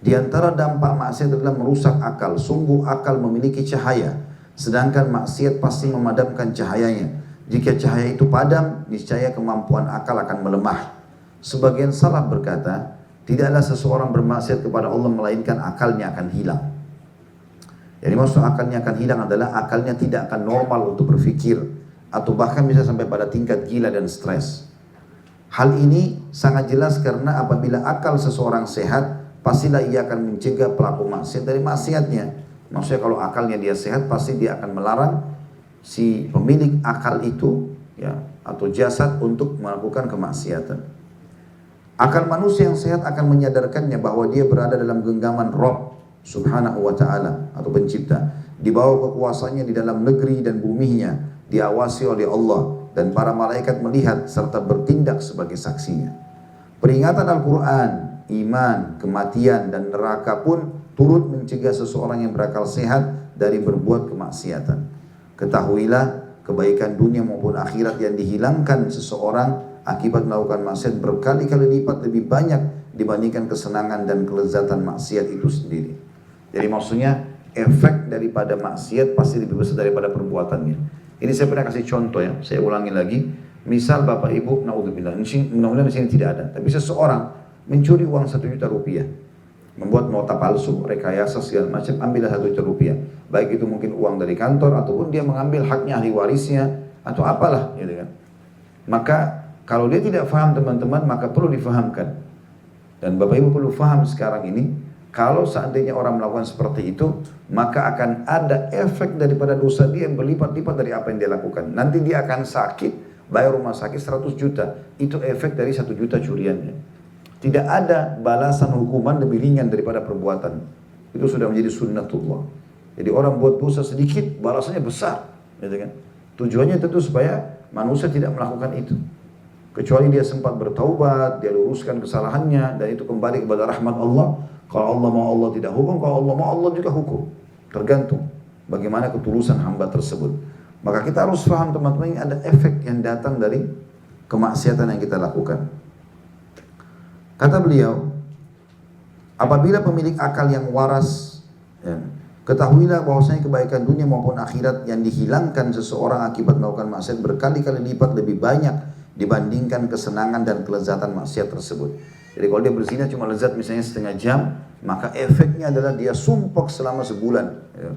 Di antara dampak maksiat adalah merusak akal. Sungguh akal memiliki cahaya, sedangkan maksiat pasti memadamkan cahayanya. Jika cahaya itu padam, niscaya kemampuan akal akan melemah. Sebagian salaf berkata, tidaklah seseorang bermaksiat kepada Allah melainkan akalnya akan hilang. Jadi maksud akalnya akan hilang adalah akalnya tidak akan normal untuk berpikir, atau bahkan bisa sampai pada tingkat gila dan stres. Hal ini sangat jelas karena apabila akal seseorang sehat, pastilah ia akan mencegah pelaku maksiat dari maksiatnya. Maksudnya kalau akalnya dia sehat, pasti dia akan melarang si pemilik akal itu, ya, atau jasad untuk melakukan kemaksiatan. Akal manusia yang sehat akan menyadarkannya bahwa dia berada dalam genggaman Rabb Subhanahu wa ta'ala atau pencipta, di bawah kekuasaannya di dalam negeri dan buminya, diawasi oleh Allah, dan para malaikat melihat serta bertindak sebagai saksinya. Peringatan Al-Quran, iman, kematian, dan neraka pun turut mencegah seseorang yang berakal sehat dari berbuat kemaksiatan. Ketahuilah, kebaikan dunia maupun akhirat yang dihilangkan seseorang akibat melakukan maksiat berkali-kali lipat lebih banyak dibandingkan kesenangan dan kelezatan maksiat itu sendiri. Jadi maksudnya efek daripada maksiat pasti lebih besar daripada perbuatannya. Ini saya pernah kasih contoh, ya, saya ulangi lagi. Misal bapak ibu, naudzubillah, mudah-mudahan di sini tidak ada, tapi seseorang mencuri uang 1 juta rupiah, membuat nota palsu, rekayasa segala macam, ambillah 1 juta rupiah. Baik itu mungkin uang dari kantor, ataupun dia mengambil haknya ahli warisnya, atau apalah, gitu kan. Maka kalau dia tidak faham teman-teman, maka perlu difahamkan. Dan bapak ibu perlu faham sekarang ini, kalau seandainya orang melakukan seperti itu, maka akan ada efek daripada dosa dia yang berlipat-lipat dari apa yang dia lakukan. Nanti dia akan sakit, bayar rumah sakit 100 juta. Itu efek dari 1 juta curiannya. Tidak ada balasan hukuman lebih ringan daripada perbuatan. Itu sudah menjadi sunnatullah. Jadi orang buat dosa sedikit, balasannya besar. Gitu kan? Tujuannya tentu supaya manusia tidak melakukan itu. Kecuali dia sempat bertaubat, dia luruskan kesalahannya, dan itu kembali kepada rahmat Allah. Kalau Allah mau, Allah tidak hukum. Kalau Allah mau, Allah juga hukum. Tergantung bagaimana ketulusan hamba tersebut. Maka kita harus paham teman-teman, ini ada efek yang datang dari kemaksiatan yang kita lakukan. Kata beliau, apabila pemilik akal yang waras, ya, ketahuilah bahwasanya kebaikan dunia maupun akhirat yang dihilangkan seseorang akibat melakukan maksiat berkali-kali lipat lebih banyak dibandingkan kesenangan dan kelezatan maksiat tersebut. Jadi kalau dia berzina cuma lezat misalnya setengah jam, maka efeknya adalah dia sumpek selama sebulan. Ya.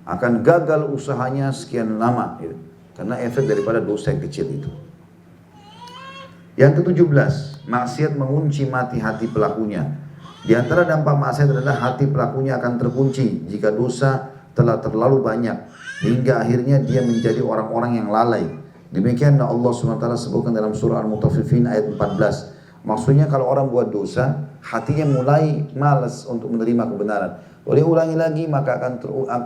Akan gagal usahanya sekian lama, ya. Karena efek daripada dosa yang kecil itu. Yang ke-17, maksiat mengunci mati hati pelakunya. Di antara dampak maksiat adalah hati pelakunya akan terkunci jika dosa telah terlalu banyak, hingga akhirnya dia menjadi orang-orang yang lalai. Demikian Allah SWT sebutkan dalam surah Al-Mutaffifin ayat 14. Maksudnya kalau orang buat dosa, hatinya mulai malas untuk menerima kebenaran. Kalau dia ulangi lagi, maka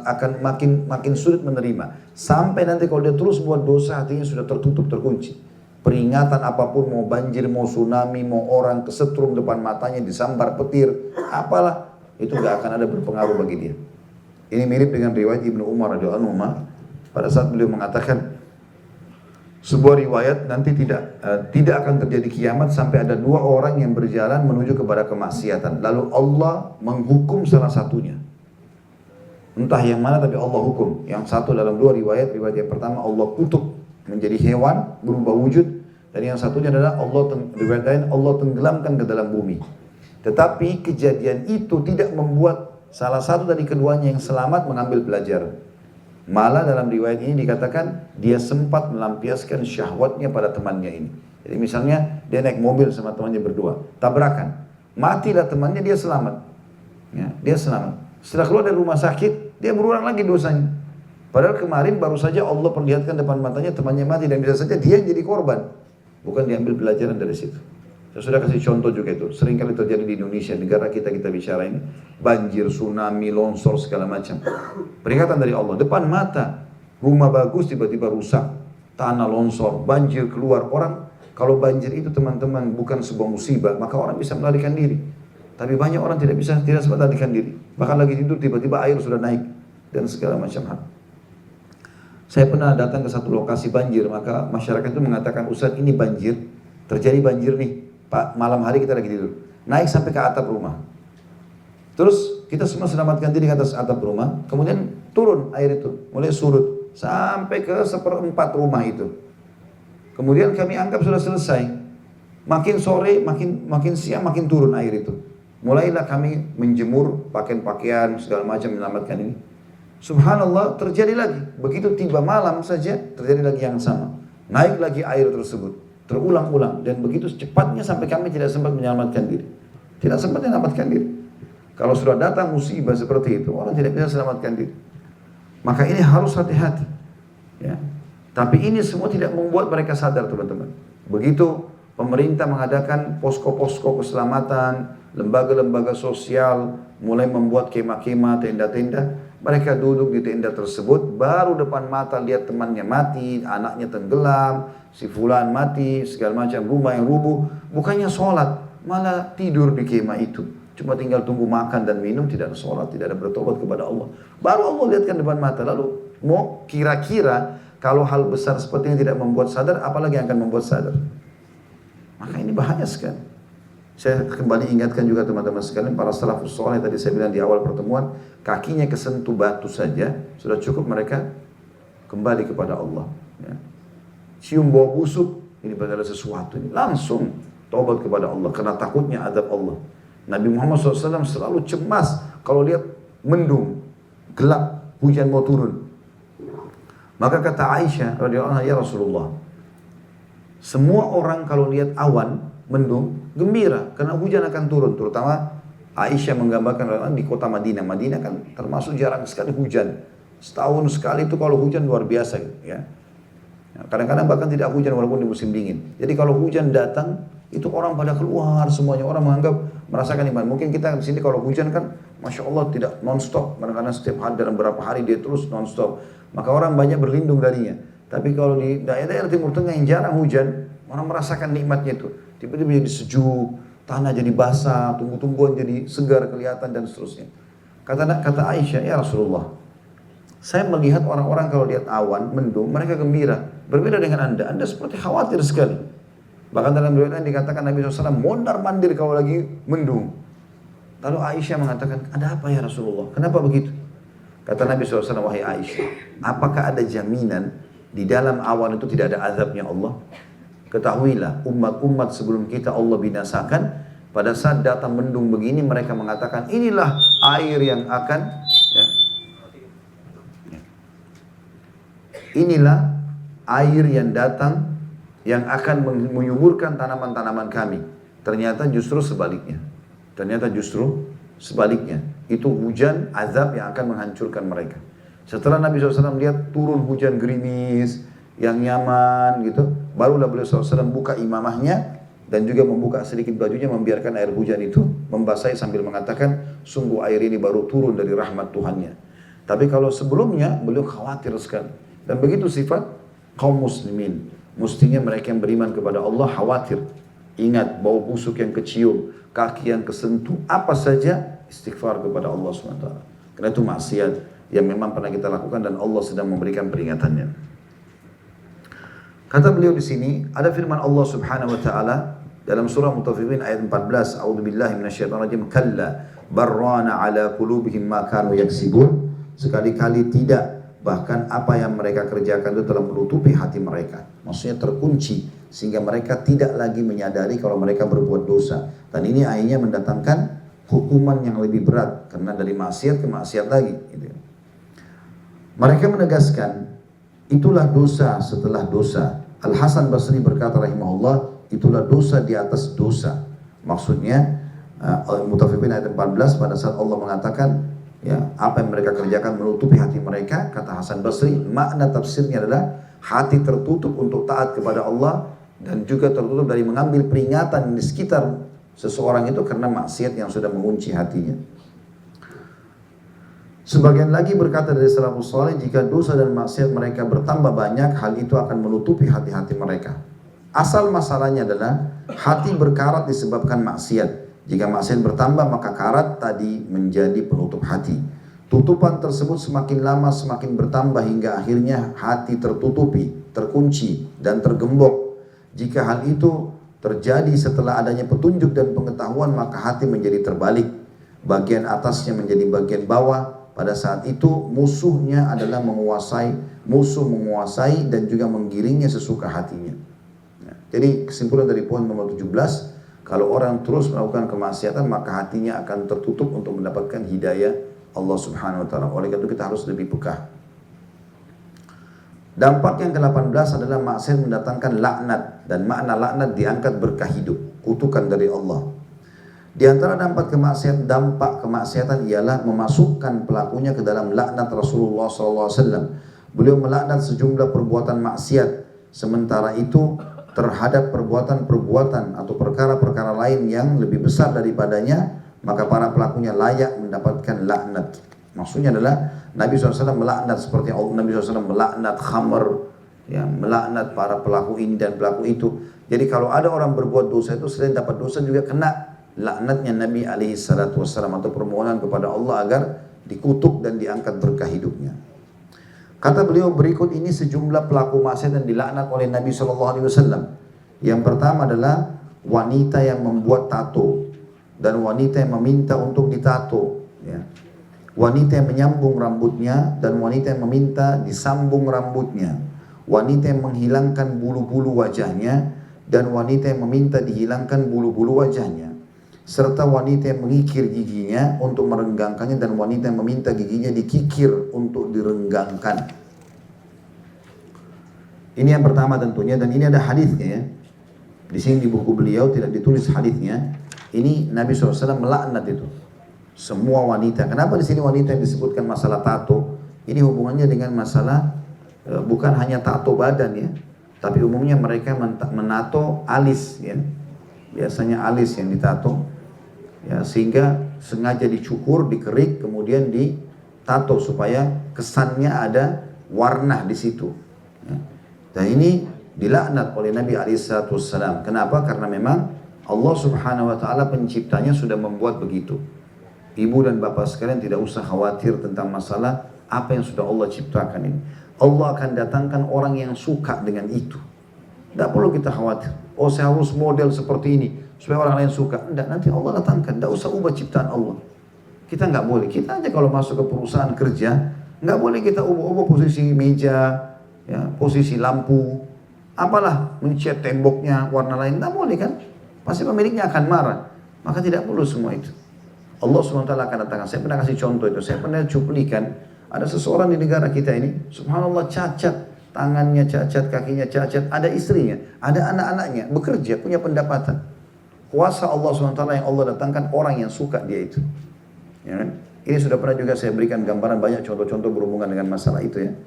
akan makin sulit menerima. Sampai nanti kalau dia terus buat dosa, hatinya sudah tertutup, terkunci. Peringatan apapun, mau banjir, mau tsunami, mau orang kesetrum depan matanya, disambar petir, apalah, itu gak akan ada berpengaruh bagi dia. Ini mirip dengan riwayat Ibnu Umar radhiyallahu anhu pada saat beliau mengatakan, sebuah riwayat nanti tidak akan terjadi kiamat sampai ada 2 orang yang berjalan menuju kepada kemaksiatan. Lalu Allah menghukum salah satunya. Entah yang mana tapi Allah hukum. Yang satu dalam 2 riwayat yang pertama Allah kutuk menjadi hewan berubah wujud, dan yang satunya adalah riwayat lain Allah tenggelamkan ke dalam bumi. Tetapi kejadian itu tidak membuat salah satu dari keduanya yang selamat mengambil pelajaran. Malah dalam riwayat ini dikatakan dia sempat melampiaskan syahwatnya pada temannya ini. Jadi misalnya dia naik mobil sama temannya berdua, tabrakan, matilah temannya, dia selamat. Ya, dia selamat. Setelah keluar dari rumah sakit, dia berulang lagi dosanya. Padahal kemarin baru saja Allah perlihatkan depan matanya temannya mati, dan bisa saja dia jadi korban. Bukan diambil pelajaran dari situ. Saya sudah kasih contoh juga itu, sering kali terjadi di Indonesia, negara kita bicara ini, banjir, tsunami, longsor, segala macam. Peringatan dari Allah, depan mata, rumah bagus tiba-tiba rusak, tanah longsor, banjir keluar. Orang, kalau banjir itu teman-teman bukan sebuah musibah, maka orang bisa melarikan diri. Tapi banyak orang tidak sempat melarikan diri. Bahkan lagi tidur tiba-tiba air sudah naik, dan segala macam hal. Saya pernah datang ke satu lokasi banjir, maka masyarakat itu mengatakan, Ustaz ini banjir, terjadi banjir nih. Pak, malam hari kita lagi tidur, naik sampai ke atap rumah. Terus kita semua selamatkan diri ke atas atap rumah, kemudian turun air itu, mulai surut sampai ke 1/4 rumah itu. Kemudian kami anggap sudah selesai. Makin sore, makin siang, makin turun air itu. Mulailah kami menjemur pakaian-pakaian segala macam menyelamatkan ini. Subhanallah, terjadi lagi. Begitu tiba malam saja terjadi lagi yang sama. Naik lagi air tersebut. Terulang-ulang, dan begitu cepatnya sampai kami tidak sempat menyelamatkan diri. Tidak sempat menyelamatkan diri. Kalau sudah datang musibah seperti itu, orang tidak bisa selamatkan diri. Maka ini harus hati-hati. Ya. Tapi ini semua tidak membuat mereka sadar, teman-teman. Begitu pemerintah mengadakan posko-posko keselamatan, lembaga-lembaga sosial, mulai membuat kemah-kemah, tenda-tenda, mereka duduk di tenda tersebut, baru depan mata lihat temannya mati, anaknya tenggelam, si fulan mati, segala macam, rumah yang rubuh. Bukannya sholat, malah tidur di kemah itu. Cuma tinggal tunggu makan dan minum, tidak ada sholat, tidak ada bertobat kepada Allah. Baru Allah lihatkan depan mata. Lalu mau kira-kira kalau hal besar seperti ini tidak membuat sadar, apalagi yang akan membuat sadar? Maka ini bahaya sekali. Saya kembali ingatkan juga teman-teman sekalian, para salafus saleh tadi saya bilang di awal pertemuan, kakinya kesentuh batu saja sudah cukup mereka kembali kepada Allah. Ya. cium bau busuk, ini berarti ada sesuatu. Ini langsung taubat kepada Allah karena takutnya azab Allah. Nabi Muhammad SAW selalu cemas kalau lihat mendung, gelap, hujan mau turun. Maka kata Aisyah radhiyallahu anha, ya Rasulullah, semua orang kalau lihat awan, mendung, gembira karena hujan akan turun. Terutama Aisyah menggambarkan di kota Madinah. Madinah kan termasuk jarang sekali hujan. Setahun sekali itu kalau hujan luar biasa ya. Kadang-kadang bahkan tidak hujan walaupun di musim dingin. Jadi kalau hujan datang, itu orang pada keluar semuanya. Orang menganggap merasakan iman. Mungkin kita di sini kalau hujan kan, Masya Allah tidak non-stop. Kadang-kadang setiap hari dalam beberapa hari dia terus non-stop. Maka orang banyak berlindung darinya. Tapi kalau di daerah-daerah Timur Tengah yang jarang hujan, orang merasakan nikmatnya itu. Tiba-tiba jadi sejuk, tanah jadi basah, tumbuh-tumbuhan jadi segar kelihatan dan seterusnya. Kata Aisyah, ya Rasulullah, saya melihat orang-orang kalau lihat awan, mendung, mereka gembira. Berbeda dengan Anda seperti khawatir sekali. Bahkan dalam riwayat dikatakan Nabi SAW mondar-mandir kalau lagi mendung. Lalu Aisyah mengatakan, ada apa ya Rasulullah? Kenapa begitu? Kata Nabi SAW, wahai Aisyah, apakah ada jaminan di dalam awan itu tidak ada azabnya Allah? Ketahuilah, umat-umat sebelum kita Allah binasakan, pada saat datang mendung begini, mereka mengatakan, inilah air yang akan, ya, inilah air yang datang, yang akan menyuburkan tanaman-tanaman kami. Ternyata justru sebaliknya. Itu hujan azab yang akan menghancurkan mereka. Setelah Nabi SAW lihat turun hujan gerimis, yang nyaman gitu, barulah beliau SAW buka imamahnya dan juga membuka sedikit bajunya, membiarkan air hujan itu membasahi sambil mengatakan, sungguh air ini baru turun dari rahmat Tuhannya. Tapi kalau sebelumnya beliau khawatir sekali. Dan begitu sifat kaum muslimin. Mestinya mereka yang beriman kepada Allah khawatir. Ingat bau busuk yang kecium, kaki yang kesentuh, apa saja istighfar kepada Allah SWT. Karena itu maksiat yang memang pernah kita lakukan dan Allah sedang memberikan peringatannya. Kata beliau di sini, ada firman Allah Subhanahu wa taala dalam surah Mutaffifin ayat 14, A'udzubillahi minasyaitonirrajim, kalla barrana ala qulubihim ma kanu yaksibun. Sekali-kali tidak, bahkan apa yang mereka kerjakan itu telah menutupi hati mereka. Maksudnya terkunci sehingga mereka tidak lagi menyadari kalau mereka berbuat dosa. Dan ini akhirnya mendatangkan hukuman yang lebih berat karena dari maksiat ke maksiat lagi gitu. Mereka menegaskan itulah dosa setelah dosa. Al-Hasan Basri berkata rahimahullah, itulah dosa di atas dosa. Maksudnya Mutaffifin ayat 14 pada saat Allah mengatakan ya, apa yang mereka kerjakan menutupi hati mereka, kata Hasan Basri, makna tafsirnya adalah hati tertutup untuk taat kepada Allah dan juga tertutup dari mengambil peringatan di sekitar seseorang itu karena maksiat yang sudah mengunci hatinya. Sebagian lagi berkata dari salafus saleh, jika dosa dan maksiat mereka bertambah banyak, hal itu akan menutupi hati-hati mereka. Asal masalahnya adalah hati berkarat disebabkan maksiat. Jika maksiat bertambah, maka karat tadi menjadi penutup hati. Tutupan tersebut semakin lama semakin bertambah hingga akhirnya hati tertutupi, terkunci dan tergembok. Jika hal itu terjadi setelah adanya petunjuk dan pengetahuan, maka hati menjadi terbalik. Bagian atasnya menjadi bagian bawah. Pada saat itu musuh menguasai dan juga menggiringnya sesuka hatinya. Jadi kesimpulan dari poin nomor 17, kalau orang terus melakukan kemaksiatan maka hatinya akan tertutup untuk mendapatkan hidayah Allah Subhanahu wa taala. Oleh karena itu kita harus lebih peka. Dampak yang ke-18 adalah maksiat mendatangkan laknat, dan makna laknat diangkat berkah hidup, kutukan dari Allah. Di antara dampak kemaksiatan ialah memasukkan pelakunya ke dalam laknat Rasulullah SAW. Beliau melaknat sejumlah perbuatan maksiat, sementara itu terhadap perbuatan-perbuatan atau perkara-perkara lain yang lebih besar daripadanya, maka para pelakunya layak mendapatkan laknat. Maksudnya adalah Nabi SAW melaknat seperti Nabi SAW melaknat khamr, ya, melaknat para pelaku ini dan pelaku itu. Jadi kalau ada orang berbuat dosa itu selain dapat dosa juga kena laknatnya Nabi SAW atau permohonan kepada Allah agar dikutuk dan diangkat berkah hidupnya. Kata beliau, berikut ini sejumlah pelaku maksiat yang dilaknat oleh Nabi SAW. Yang pertama adalah wanita yang membuat tato dan wanita yang meminta untuk ditato, ya. Wanita yang menyambung rambutnya dan wanita yang meminta disambung rambutnya. wanita yang menghilangkan bulu-bulu wajahnya, dan wanita yang meminta dihilangkan bulu-bulu wajahnya, serta wanita yang mengikir giginya untuk merenggangkannya, dan wanita yang meminta giginya dikikir untuk direnggangkan. Ini yang pertama tentunya, dan ini ada hadisnya ya. Di sini di buku beliau tidak ditulis hadisnya. Ini Nabi SAW melaknat itu semua wanita. Kenapa di sini wanita yang disebutkan masalah tato? Ini hubungannya dengan masalah bukan hanya tato badan ya, tapi umumnya mereka menato alis ya. Biasanya alis yang ditato ya, sehingga sengaja dicukur, dikerik, kemudian ditato supaya kesannya ada warna di situ ya. Dan ini dilaknat oleh Nabi SAW. Kenapa? Karena memang Allah Subhanahu wa Ta'ala penciptanya sudah membuat begitu. Ibu dan bapak sekalian tidak usah khawatir tentang masalah apa yang sudah Allah ciptakan ini. Allah akan datangkan orang yang suka dengan itu. Tidak perlu kita khawatir. Oh, saya harus model seperti ini supaya orang lain suka. Tidak, nanti Allah datangkan. Tidak usah ubah ciptaan Allah. Kita nggak boleh. Kita aja kalau masuk ke perusahaan kerja, nggak boleh kita ubah-ubah posisi meja, ya, posisi lampu, apalah, mencat temboknya warna lain. Nggak boleh kan? Pasti pemiliknya akan marah. Maka tidak perlu semua itu. Allah SWT akan datangkan. Saya pernah kasih contoh itu. Saya pernah cuplikan. Ada seseorang di negara kita ini, subhanallah, cacat. Tangannya cacat, kakinya cacat. Ada istrinya, ada anak-anaknya. Bekerja, punya pendapatan. Kuasa Allah SWT yang Allah datangkan orang yang suka dia itu. Ya kan? Ini sudah pernah juga saya berikan gambaran banyak contoh-contoh berhubungan dengan masalah itu ya.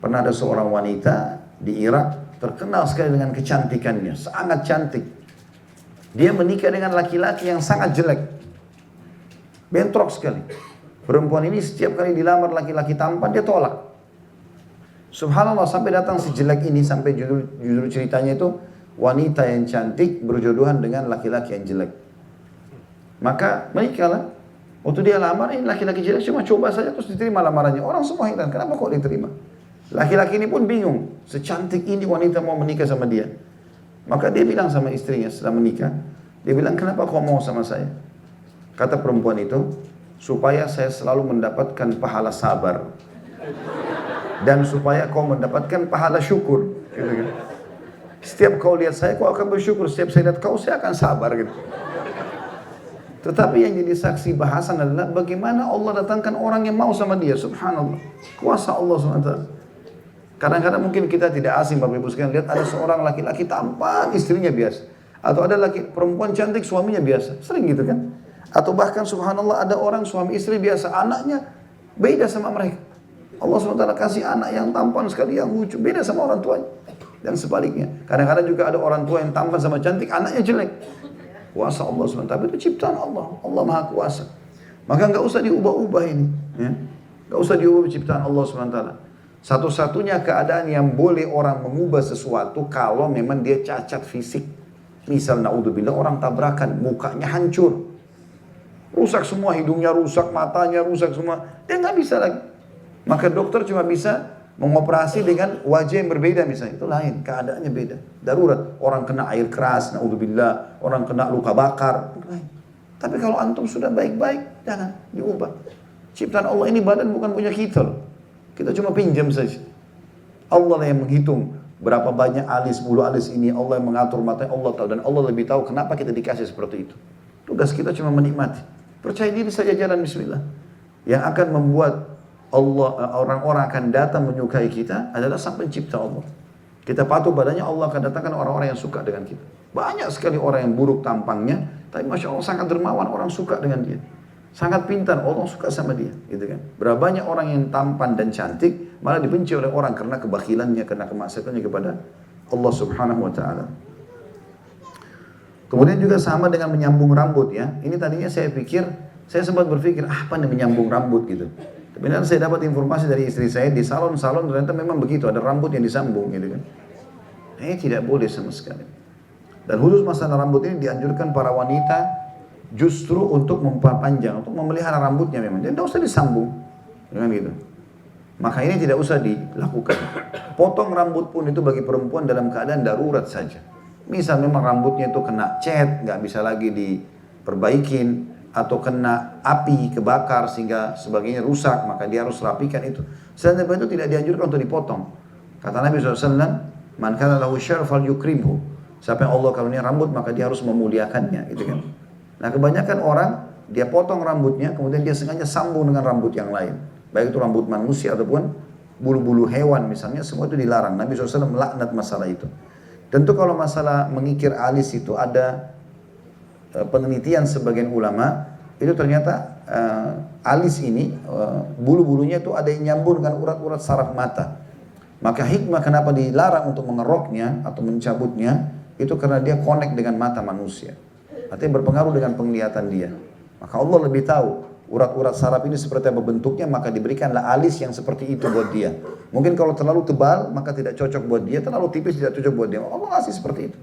Pernah ada seorang wanita di Irak terkenal sekali dengan kecantikannya. Sangat cantik. Dia menikah dengan laki-laki yang sangat jelek. Bentrok sekali. Perempuan ini setiap kali dilamar laki-laki tampan, dia tolak. Subhanallah, sampai datang si jelek ini, sampai judul ceritanya itu, wanita yang cantik berjodohan dengan laki-laki yang jelek. Maka menikahlah. Waktu dia lamar, ini laki-laki jelek cuma coba saja terus diterima lamarannya. Orang semua heran, kenapa kok diterima? Laki-laki ini pun bingung. Secantik ini wanita mau menikah sama dia. Maka dia bilang sama istrinya setelah menikah, dia bilang, kenapa kau mau sama saya? Kata perempuan itu, supaya saya selalu mendapatkan pahala sabar. Dan supaya kau mendapatkan pahala syukur. Gitu kan. Setiap kau lihat saya, kau akan bersyukur. Setiap saya lihat kau, saya akan sabar. Gitu. Tetapi yang jadi saksi bahasan adalah bagaimana Allah datangkan orang yang mau sama dia. Subhanallah. Kuasa Allah SWT. Kadang-kadang mungkin kita tidak asing, Bapak Ibu sekalian, lihat ada seorang laki-laki tampan, istrinya biasa. Atau ada perempuan cantik, suaminya biasa. Sering gitu kan. Atau bahkan subhanallah ada orang suami istri biasa, anaknya beda sama mereka. Allah SWT kasih anak yang tampan sekali, yang lucu, beda sama orang tuanya. Dan sebaliknya. Kadang-kadang juga ada orang tua yang tampan sama cantik, anaknya jelek. Kuasa Allah SWT. Tapi itu ciptaan Allah. Allah Maha Kuasa. Maka nggak usah diubah-ubah ini. Ya. Nggak usah diubah ciptaan Allah SWT. Satu-satunya keadaan yang boleh orang mengubah sesuatu kalau memang dia cacat fisik. Misal naudzubillah orang tabrakan, mukanya hancur. Rusak semua, hidungnya rusak, matanya rusak semua. Dia nggak bisa lagi. Maka dokter cuma bisa mengoperasi dengan wajah yang berbeda misalnya. Itu lain, keadaannya beda. Darurat, orang kena air keras, naudzubillah, orang kena luka bakar. Itu lain. Tapi kalau antum sudah baik-baik, jangan diubah. Ciptaan Allah ini badan bukan punya kita loh. Kita cuma pinjam saja. Allah lah yang menghitung berapa banyak alis, bulu alis ini. Allah yang mengatur matanya, Allah tahu. Dan Allah lebih tahu kenapa kita dikasih seperti itu. Tugas kita cuma menikmati. Percaya diri saja, jalan bismillah. Yang akan membuat Allah, orang-orang akan datang menyukai kita adalah sang pencipta Allah. Kita patuh badannya, Allah akan datangkan orang-orang yang suka dengan kita. Banyak sekali orang yang buruk tampangnya, tapi Masya Allah sangat dermawan, orang suka dengan dia. Sangat pintar, Allah suka sama dia. Gitu kan. Berapa banyak orang yang tampan dan cantik, malah dibenci oleh orang karena kebakilannya, karena kemaksiatannya kepada Allah Subhanahu wa Ta'ala. Kemudian juga sama dengan menyambung rambut ya. Ini tadinya saya pikir, saya sempat berpikir, apa nih menyambung rambut gitu. Tapi nanti saya dapat informasi dari istri saya, di salon-salon ternyata memang begitu, ada rambut yang disambung gitu kan. Ini tidak boleh sama sekali. Dan khusus masalah rambut ini dianjurkan para wanita justru untuk memperpanjang, untuk memelihara rambutnya memang. Jadi tidak usah disambung. Dengan gitu. Maka ini tidak usah dilakukan. Potong rambut pun itu bagi perempuan dalam keadaan darurat saja. Misal memang rambutnya itu kena cat, nggak bisa lagi diperbaikin, atau kena api, kebakar sehingga sebagainya rusak, maka dia harus rapikan itu. Selain itu tidak dianjurkan untuk dipotong. Kata Nabi SAW, man kana lahu syar fal yukrimhu. Siapa yang Allah karunia rambut maka dia harus memuliakannya, gitu kan. Nah kebanyakan orang dia potong rambutnya, kemudian dia sengaja sambung dengan rambut yang lain. Baik itu rambut manusia ataupun bulu-bulu hewan misalnya, semua itu dilarang. Nabi SAW melaknat masalah itu. Tentu kalau masalah mengikir alis itu ada penelitian sebagian ulama, itu ternyata alis ini bulu-bulunya itu ada yang nyambung dengan urat-urat saraf mata. Maka hikmah kenapa dilarang untuk mengeroknya atau mencabutnya, itu karena dia connect dengan mata manusia. Artinya berpengaruh dengan penglihatan dia. Maka Allah lebih tahu urat-urat saraf ini seperti apa bentuknya, maka diberikanlah alis yang seperti itu buat dia. Mungkin kalau terlalu tebal maka tidak cocok buat dia, terlalu tipis tidak cocok buat dia. Allah kasih seperti itu.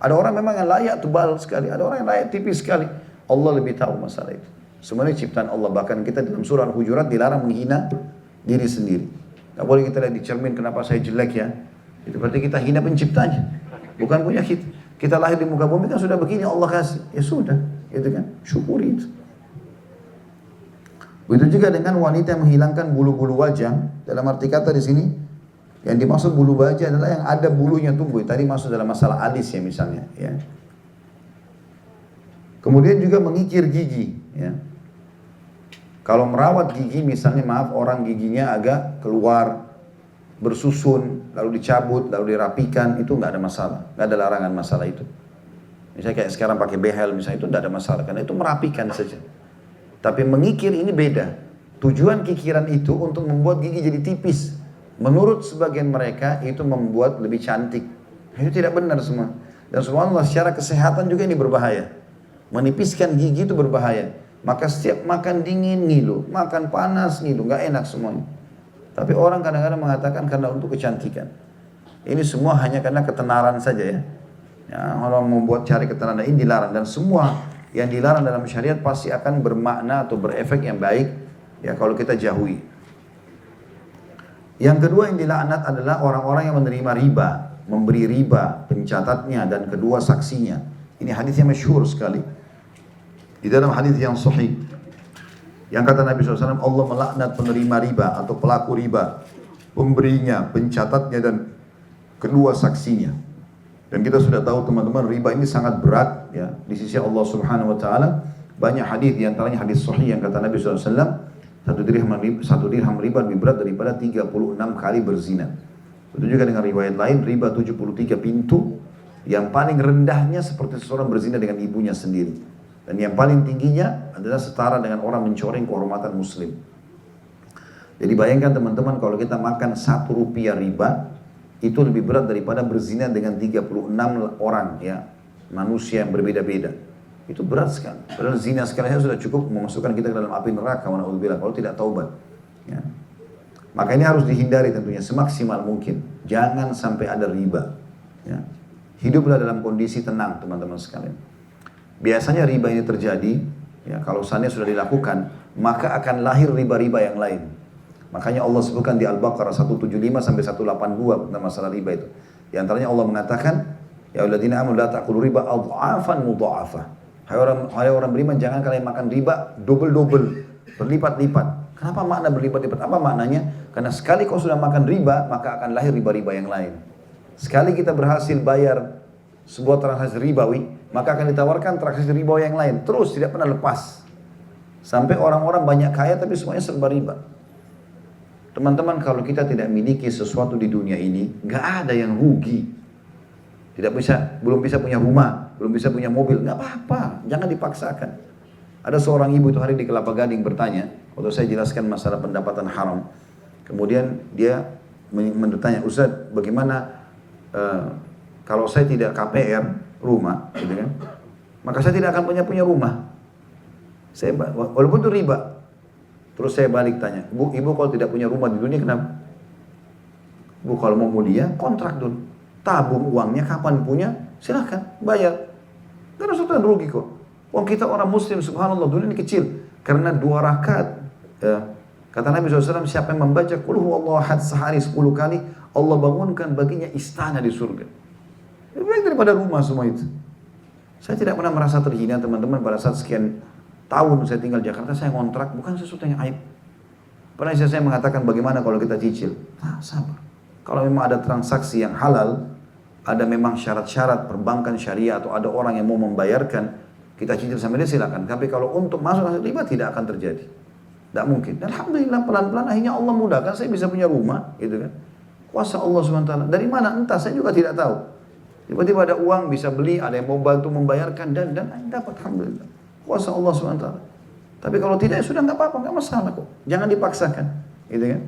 Ada orang memang yang layak tebal sekali, ada orang yang layak tipis sekali. Allah lebih tahu masalah itu. Semuanya ciptaan Allah. Bahkan kita dalam surah Al-Hujurat dilarang menghina diri sendiri. Gak boleh kita lihat di cermin, kenapa saya jelek ya. Itu berarti kita hina penciptanya, bukan punya kita. Kita lahir di muka bumi kan sudah begini Allah kasih. Ya sudah, gitu kan. Syukuri itu. Begitu juga dengan wanita yang menghilangkan bulu-bulu wajah. Dalam arti kata di sini, yang dimaksud bulu wajah adalah yang ada bulunya tumbuh. Tadi masuk dalam masalah alis ya misalnya. Ya. Kemudian juga mengikir gigi. Ya. Kalau merawat gigi misalnya, maaf, orang giginya agak keluar, bersusun, lalu dicabut, lalu dirapikan, itu nggak ada masalah. Nggak ada larangan masalah itu. Misalnya kayak sekarang pakai behel misalnya, itu nggak ada masalah. Karena itu merapikan saja. Tapi mengikir ini beda. Tujuan kikiran itu untuk membuat gigi jadi tipis. Menurut sebagian mereka itu membuat lebih cantik. Itu tidak benar semua. Dan subhanallah secara kesehatan juga ini berbahaya. Menipiskan gigi itu berbahaya. Maka setiap makan dingin ngilu, makan panas ngilu, nggak enak semuanya. Tapi orang kadang-kadang mengatakan karena untuk kecantikan. Ini semua hanya karena ketenaran saja ya. Ya, orang membuat cari ketenaran ini dilarang, dan semua yang dilarang dalam syariat pasti akan bermakna atau berefek yang baik ya kalau kita jauhi. Yang kedua yang dilaknat adalah orang-orang yang menerima riba, memberi riba, pencatatnya dan kedua saksinya. Ini hadis yang masyhur sekali. Di dalam hadis yang sahih, yang kata Nabi SAW, Allah melaknat penerima riba atau pelaku riba, pemberinya, pencatatnya dan kedua saksinya. Dan kita sudah tahu teman-teman, riba ini sangat berat ya di sisi Allah Subhanahu Wa Taala. Banyak hadis, di antaranya hadis sahih yang kata Nabi SAW, satu dirham riba lebih berat daripada 36 kali berzina. Itu juga dengan riwayat lain, riba 73 pintu, yang paling rendahnya seperti seseorang berzina dengan ibunya sendiri. Dan yang paling tingginya adalah setara dengan orang mencoreng kehormatan muslim. Jadi bayangkan teman-teman, kalau kita makan 1 rupiah riba, itu lebih berat daripada berzina dengan 36 orang ya, manusia yang berbeda-beda. Itu berat sekali. Padahal zina sekali sudah cukup memasukkan kita ke dalam api neraka, kalau tidak taubat. Ya. Maka ini harus dihindari tentunya semaksimal mungkin. Jangan sampai ada riba. Ya. Hiduplah dalam kondisi tenang teman-teman sekalian. Biasanya riba ini terjadi, ya, kalau seandainya sudah dilakukan, maka akan lahir riba-riba yang lain. Makanya Allah sebutkan di Al-Baqarah 175 sampai 182 tentang masalah riba itu. Di antaranya Allah mengatakan, ya alladzina amanu la ta'kulu riba adhafan mudha'afah. Hai orang beriman, jangan kalian makan riba double-double, berlipat-lipat. Kenapa makna berlipat-lipat? Apa maknanya? Karena sekali kau sudah makan riba, maka akan lahir riba-riba yang lain. Sekali kita berhasil bayar sebuah transaksi ribawi, maka akan ditawarkan transaksi ribawi yang lain. Terus tidak pernah lepas. Sampai orang-orang banyak kaya tapi semuanya serba riba. Teman-teman, kalau kita tidak memiliki sesuatu di dunia ini, nggak ada yang rugi. Belum bisa punya rumah, belum bisa punya mobil, nggak apa-apa. Jangan dipaksakan. Ada seorang ibu itu hari di Kelapa Gading bertanya, waktu saya jelaskan masalah pendapatan haram. Kemudian dia bertanya, Ustaz, bagaimana kalau saya tidak KPR rumah, gitu kan, maka saya tidak akan punya rumah. Walaupun itu riba. Terus saya balik tanya, Bu, ibu kalau tidak punya rumah di dunia kenapa? Bu, kalau mau mulia, kontrak dulu. Tabung uangnya, kapan punya, silahkan, bayar. Gak ada sesuatu yang rugi kok. Uang kita orang muslim, subhanallah, dunia ini kecil. Karena 2 rakaat, kata Nabi SAW, siapa yang membaca Qul huwallahu ahad sehari 10 kali, Allah bangunkan baginya istana di surga. Lebih baik daripada rumah semua itu. Saya tidak pernah merasa terhina teman-teman pada saat sekian tahun saya tinggal di Jakarta, saya ngontrak, bukan sesuatu yang aib. Pernah saya mengatakan bagaimana kalau kita cicil? Sabar. Kalau memang ada transaksi yang halal, ada memang syarat-syarat perbankan syariah atau ada orang yang mau membayarkan, kita cicil sampai dia silakan. Tapi kalau untuk masuk riba tidak akan terjadi. Tidak mungkin. Dan alhamdulillah pelan-pelan akhirnya Allah mudahkan, saya bisa punya rumah, gitu kan. Kuasa Allah SWT. Dari mana? Entah, saya juga tidak tahu. Tiba-tiba ada uang bisa beli, ada yang mau bantu membayarkan dan dapat, alhamdulillah. Kuasa Allah SWT. Tapi kalau tidak, ya sudah nggak apa-apa, nggak masalah kok. Jangan dipaksakan, gitu kan.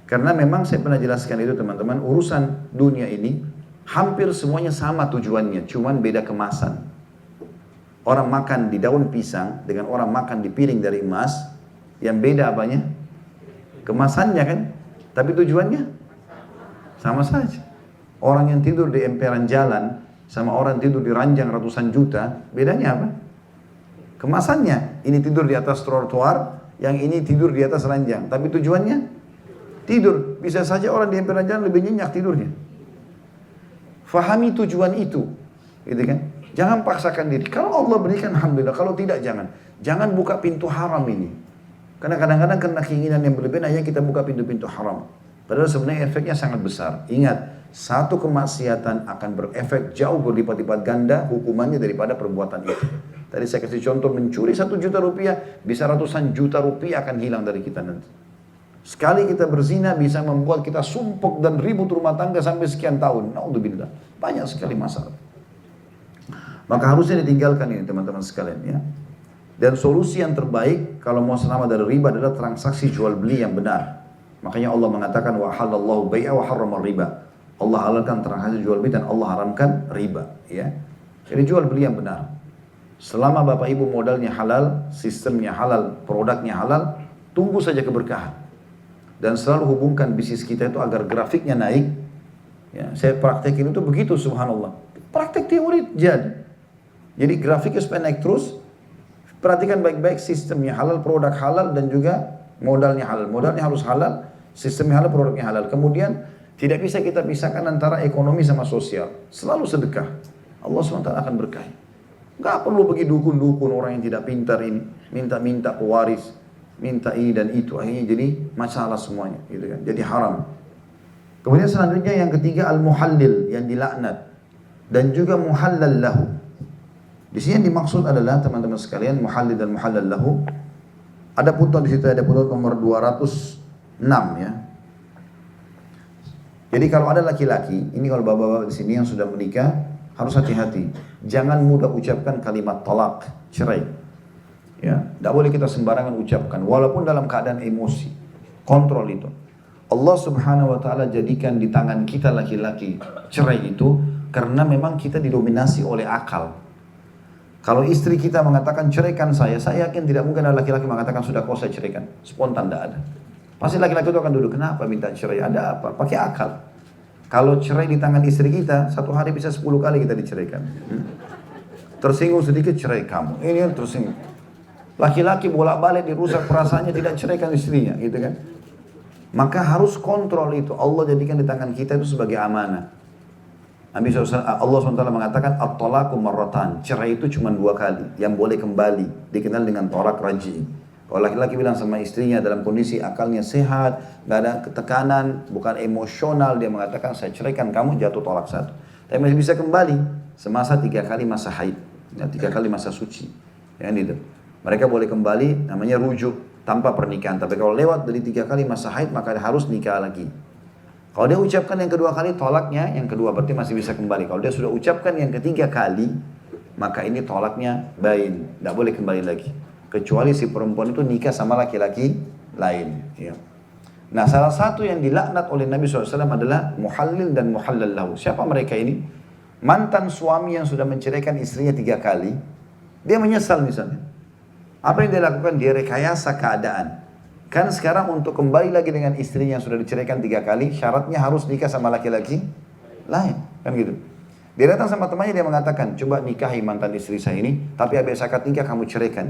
Karena memang saya pernah jelaskan itu teman-teman, urusan dunia ini hampir semuanya sama tujuannya, cuman beda kemasan. Orang makan di daun pisang dengan orang makan di piring dari emas, yang beda apanya? Kemasannya kan, tapi tujuannya sama saja. Orang yang tidur di emperan jalan sama orang tidur di ranjang ratusan juta, bedanya apa? Kemasannya. Ini tidur di atas trotoar, yang ini tidur di atas ranjang. Tapi tujuannya tidur. Bisa saja orang di emperan jalan lebih nyenyak tidurnya. Fahami tujuan itu, gitu kan? Jangan paksakan diri. Kalau Allah berikan, alhamdulillah. Kalau tidak, jangan. Jangan buka pintu haram ini. Karena kadang-kadang kena keinginan yang berlebihan, akhirnya kita buka pintu-pintu haram. Padahal sebenarnya efeknya sangat besar. Ingat, satu kemaksiatan akan berefek jauh berlipat-lipat ganda hukumannya daripada perbuatan itu. Tadi saya kasih contoh, mencuri 1 juta rupiah, bisa ratusan juta rupiah akan hilang dari kita nanti. Sekali kita berzina bisa membuat kita sumpuk dan ribut rumah tangga sampai sekian tahun. Naudzubillah. Banyak sekali masalah. Maka harusnya ditinggalkan ini teman-teman sekalian ya. Dan solusi yang terbaik kalau mau selamat dari riba adalah transaksi jual beli yang benar. Makanya Allah mengatakan wa halallahu bai'a wa harrama riba. Allah halalkan transaksi jual beli dan Allah haramkan riba, ya. Jadi jual beli yang benar. Selama Bapak Ibu modalnya halal, sistemnya halal, produknya halal, tunggu saja keberkahan. Dan selalu hubungkan bisnis kita itu agar grafiknya naik. Ya, saya praktekin itu begitu, subhanallah. Praktek teori jadi. Jadi grafiknya supaya naik terus. Perhatikan baik-baik sistemnya halal, produk halal dan juga modalnya halal. Modalnya harus halal, sistemnya halal, produknya halal. Kemudian tidak bisa kita pisahkan antara ekonomi sama sosial. Selalu sedekah. Allah SWT akan berkahi. Gak perlu pergi dukun-dukun orang yang tidak pintar ini. Minta-minta pewaris. Minta ini dan itu. Akhirnya jadi masalah semuanya. Gitu kan. Jadi haram. Kemudian selanjutnya yang ketiga al-muhallil. Yang dilaknat. Dan juga muhallal lahu. Di sini yang dimaksud adalah teman-teman sekalian muhallil dan muhallal lahu. Ada putnot di situ, ada putnot nomor 206 ya. Jadi kalau ada laki-laki, ini kalau bapak-bapak di sini yang sudah menikah harus hati-hati. Jangan mudah ucapkan kalimat talak, cerai. Ya, tidak boleh kita sembarangan ucapkan walaupun dalam keadaan emosi. Kontrol itu. Allah Subhanahu wa taala jadikan di tangan kita laki-laki cerai itu karena memang kita didominasi oleh akal. Kalau istri kita mengatakan ceraikan saya yakin tidak mungkin ada laki-laki mengatakan sudah kau saya ceraikan. Spontan tidak ada. Pasti laki-laki itu akan duduk, kenapa minta cerai? Ada apa? Pakai akal. Kalau cerai di tangan istri kita, satu hari bisa 10 kali kita diceraikan. Tersinggung sedikit, cerai kamu. Ini yang tersinggung. Laki-laki bolak-balik dirusak perasaannya, tidak ceraikan istrinya, gitu kan? Maka harus kontrol itu. Allah jadikan di tangan kita itu sebagai amanah. Allah SWT mengatakan at-talaqu marratan, cerai itu cuma 2 kali yang boleh kembali, dikenal dengan tolak raj'i. Kalau laki-laki bilang sama istrinya dalam kondisi akalnya sehat, gak ada ketekanan, bukan emosional, dia mengatakan saya ceraikan kamu, jatuh tolak 1. Tapi masih bisa kembali semasa 3 kali masa haid, ya, 3 kali masa suci. Ya, itu. Mereka boleh kembali, namanya rujuk tanpa pernikahan. Tapi kalau lewat dari 3 kali masa haid maka harus nikah lagi. Kalau dia ucapkan yang kedua kali, tolaknya yang kedua berarti masih bisa kembali. Kalau dia sudah ucapkan yang ketiga kali, maka ini tolaknya bain, tidak boleh kembali lagi. Kecuali si perempuan itu nikah sama laki-laki lain. Ya. Nah, salah satu yang dilaknat oleh Nabi SAW adalah muhallil dan muhallal lahu. Siapa mereka ini? Mantan suami yang sudah menceraikan istrinya 3 kali, dia menyesal misalnya. Apa yang dia lakukan? Dia rekayasa keadaan. Kan sekarang untuk kembali lagi dengan istrinya yang sudah diceraikan 3 kali, syaratnya harus nikah sama laki-laki lain. Kan gitu. Dia datang sama temannya, dia mengatakan, coba nikahi mantan istri saya ini, tapi habis akad nikah kamu ceraikan.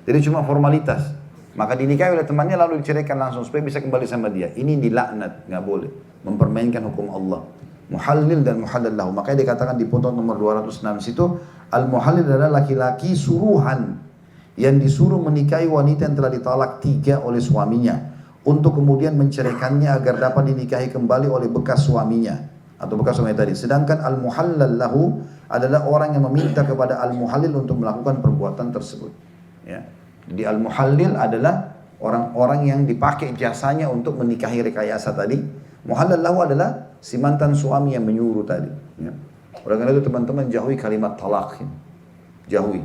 Jadi cuma formalitas. Maka dinikahi oleh temannya lalu diceraikan langsung supaya bisa kembali sama dia. Ini dilaknat, nggak boleh. Mempermainkan hukum Allah. Muhallil dan muhallal lahu. Makanya dikatakan di putnot nomor 206 situ, al-muhallil adalah laki-laki suruhan yang disuruh menikahi wanita yang telah ditalak 3 oleh suaminya. untuk kemudian menceraikannya agar dapat dinikahi kembali oleh bekas suaminya atau bekas suami tadi. Sedangkan al-muhallal lahu adalah orang yang meminta kepada al-muhallil untuk melakukan perbuatan tersebut. Ya. Jadi al-muhallil adalah orang-orang yang dipakai jasanya untuk menikahi rekayasa tadi. Muhallal lahu adalah si mantan suami yang menyuruh tadi. Ya. Oleh karena itu teman-teman jauhi kalimat talak. Jauhi.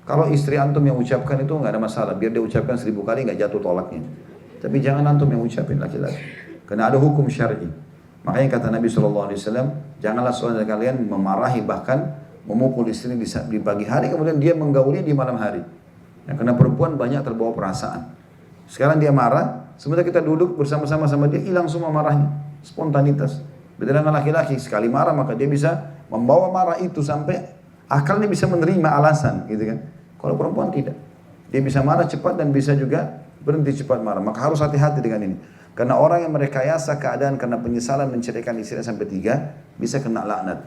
Kalau istri antum yang ucapkan itu nggak ada masalah, biar dia ucapkan 1000 kali nggak jatuh tolaknya. Tapi jangan antum yang ucapin laki-laki, karena ada hukum syar'i. Makanya kata Nabi SAW, janganlah saudara kalian memarahi bahkan memukul istri di pagi hari, kemudian dia menggauli di malam hari. Ya, karena perempuan banyak terbawa perasaan. Sekarang dia marah, sebentar kita duduk bersama-sama sama dia, hilang semua marahnya, spontanitas. Beda dengan laki-laki, sekali marah maka dia bisa membawa marah itu sampai akalnya bisa menerima alasan, gitu kan. Kalau perempuan tidak, dia bisa marah cepat dan bisa juga berhenti cepat marah. Maka harus hati-hati dengan ini. Karena orang yang merekayasa keadaan karena penyesalan menceraikan istrinya sampai 3 bisa kena laknat.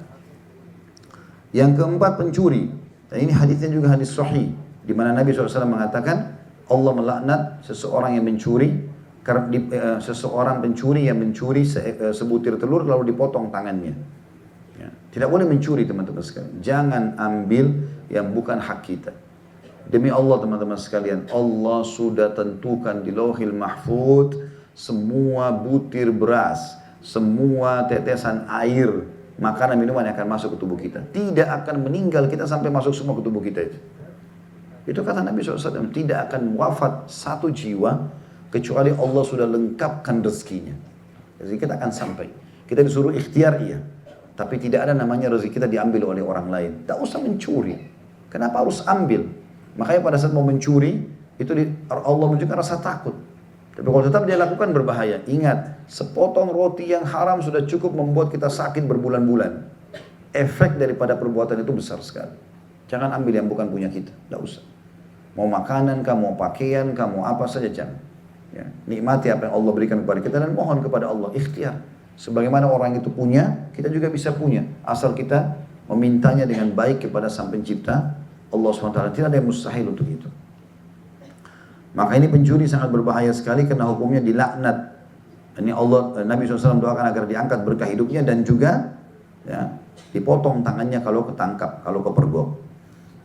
Yang keempat pencuri. Dan ini hadisnya juga hadis sahih, di mana Nabi SAW mengatakan Allah melaknat seseorang yang mencuri, seseorang pencuri yang mencuri sebutir telur lalu dipotong tangannya. Ya. Tidak boleh mencuri teman-teman sekalian. Jangan ambil yang bukan hak kita. Demi Allah teman-teman sekalian, Allah sudah tentukan di Lauhil Mahfuz semua butir beras, semua tetesan air, makanan minuman yang akan masuk ke tubuh kita. Tidak akan meninggal kita sampai masuk semua ke tubuh kita itu. Itu kata Nabi SAW, tidak akan wafat satu jiwa kecuali Allah sudah lengkapkan rezekinya. Jadi kita akan sampai. Kita disuruh ikhtiar iya, tapi tidak ada namanya rezeki kita diambil oleh orang lain. Tak usah mencuri. Kenapa harus ambil? Makanya pada saat mau mencuri, itu Allah menunjukkan rasa takut. Tapi kalau tetap dia lakukan berbahaya. Ingat, sepotong roti yang haram sudah cukup membuat kita sakit berbulan-bulan. Efek daripada perbuatan itu besar sekali. Jangan ambil yang bukan punya kita, tidak usah. Mau makanan, mau pakaian, mau apa saja jangan. Ya. Nikmati apa yang Allah berikan kepada kita dan mohon kepada Allah, ikhtiar. Sebagaimana orang itu punya, kita juga bisa punya. Asal kita memintanya dengan baik kepada Sang Pencipta, Allah SWT. Tidak ada yang mustahil untuk itu. Maka ini pencuri sangat berbahaya sekali karena hukumnya dilaknat. Ini Allah, Nabi SAW doakan agar diangkat berkah hidupnya dan juga ya, dipotong tangannya kalau ketangkap, kalau kepergok.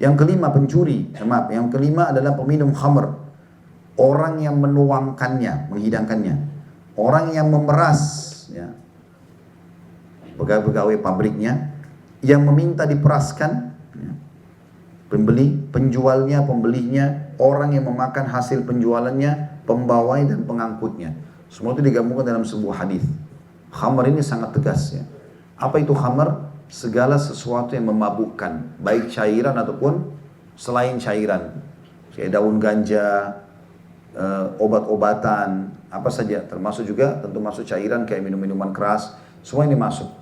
Yang kelima pencuri, yang kelima adalah peminum khamr. Orang yang menuangkannya, menghidangkannya. Orang yang memeras, ya, pegawai-pegawai pabriknya, yang meminta diperaskan, ya, penjualnya, pembelinya, orang yang memakan hasil penjualannya, pembawai dan pengangkutnya. Semua itu digabungkan dalam sebuah hadis. Khamr ini sangat tegas ya. Apa itu khamr? Segala sesuatu yang memabukkan, baik cairan ataupun selain cairan. Kayak daun ganja, obat-obatan, apa saja. Termasuk juga tentu masuk cairan kayak minum-minuman keras. Semua ini masuk.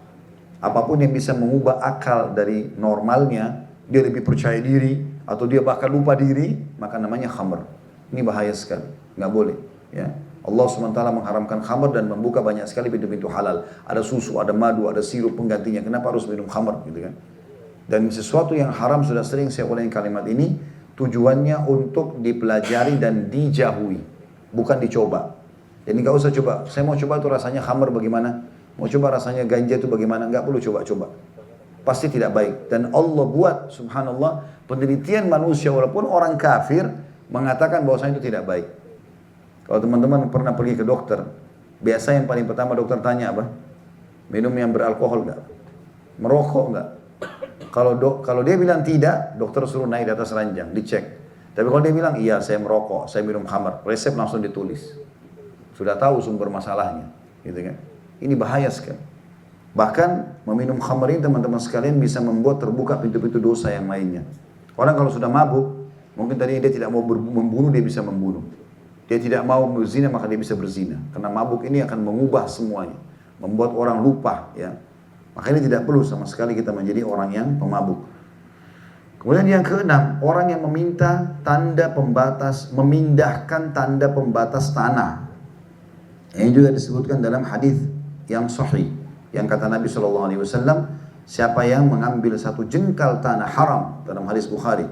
Apapun yang bisa mengubah akal dari normalnya, dia lebih percaya diri, atau dia bahkan lupa diri, maka namanya khamr. Ini bahaya sekali, nggak boleh. Ya. Allah SWT mengharamkan khamr dan membuka banyak sekali pintu-pintu halal. Ada susu, ada madu, ada sirup penggantinya. Kenapa harus minum khamr? Gitu kan? Dan sesuatu yang haram sudah sering saya ulangi kalimat ini, tujuannya untuk dipelajari dan dijauhi, bukan dicoba. Jadi nggak usah coba. Saya mau coba itu rasanya khamr bagaimana? Mau coba rasanya ganja itu bagaimana? Nggak perlu coba-coba. Pasti tidak baik. Dan Allah buat, subhanallah, penelitian manusia walaupun orang kafir mengatakan bahwasanya itu tidak baik. Kalau teman-teman pernah pergi ke dokter, biasa yang paling pertama dokter tanya apa? Minum yang beralkohol nggak? Merokok nggak? Kalau dia bilang tidak, dokter suruh naik di atas ranjang, dicek. Tapi kalau dia bilang iya, saya merokok, saya minum khamar, resep langsung ditulis. Sudah tahu sumber masalahnya, gitu kan? Ini bahaya sekali. Bahkan meminum khamar ini teman-teman sekalian bisa membuat terbuka pintu-pintu dosa yang lainnya. Orang kalau sudah mabuk, mungkin tadi dia tidak mau membunuh, dia bisa membunuh. Dia tidak mau berzina, maka dia bisa berzina. Karena mabuk ini akan mengubah semuanya. Membuat orang lupa. Ya. Maka ini tidak perlu sama sekali kita menjadi orang yang pemabuk. Kemudian yang keenam, orang yang meminta tanda pembatas, memindahkan tanda pembatas tanah. Ini juga disebutkan dalam hadis yang sahih. Yang kata Nabi SAW, siapa yang mengambil satu jengkal tanah haram, dalam hadis Bukhari,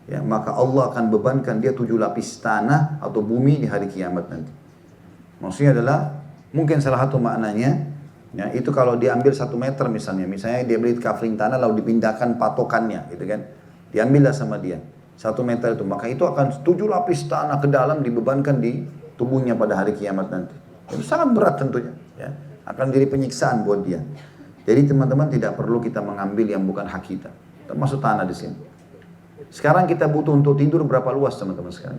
ya, maka Allah akan bebankan dia 7 lapis tanah atau bumi di hari kiamat nanti. Maksudnya adalah mungkin salah satu maknanya ya, itu kalau diambil 1 meter misalnya dia beli kafling tanah lalu dipindahkan patokannya gitu kan. Diambillah sama dia 1 meter itu, maka itu akan 7 lapis tanah ke dalam dibebankan di tubuhnya pada hari kiamat nanti. Itu sangat berat tentunya ya. Akan jadi penyiksaan buat dia. Jadi teman-teman tidak perlu kita mengambil yang bukan hak kita. Termasuk tanah di sini. Sekarang kita butuh untuk tidur berapa luas teman-teman sekarang?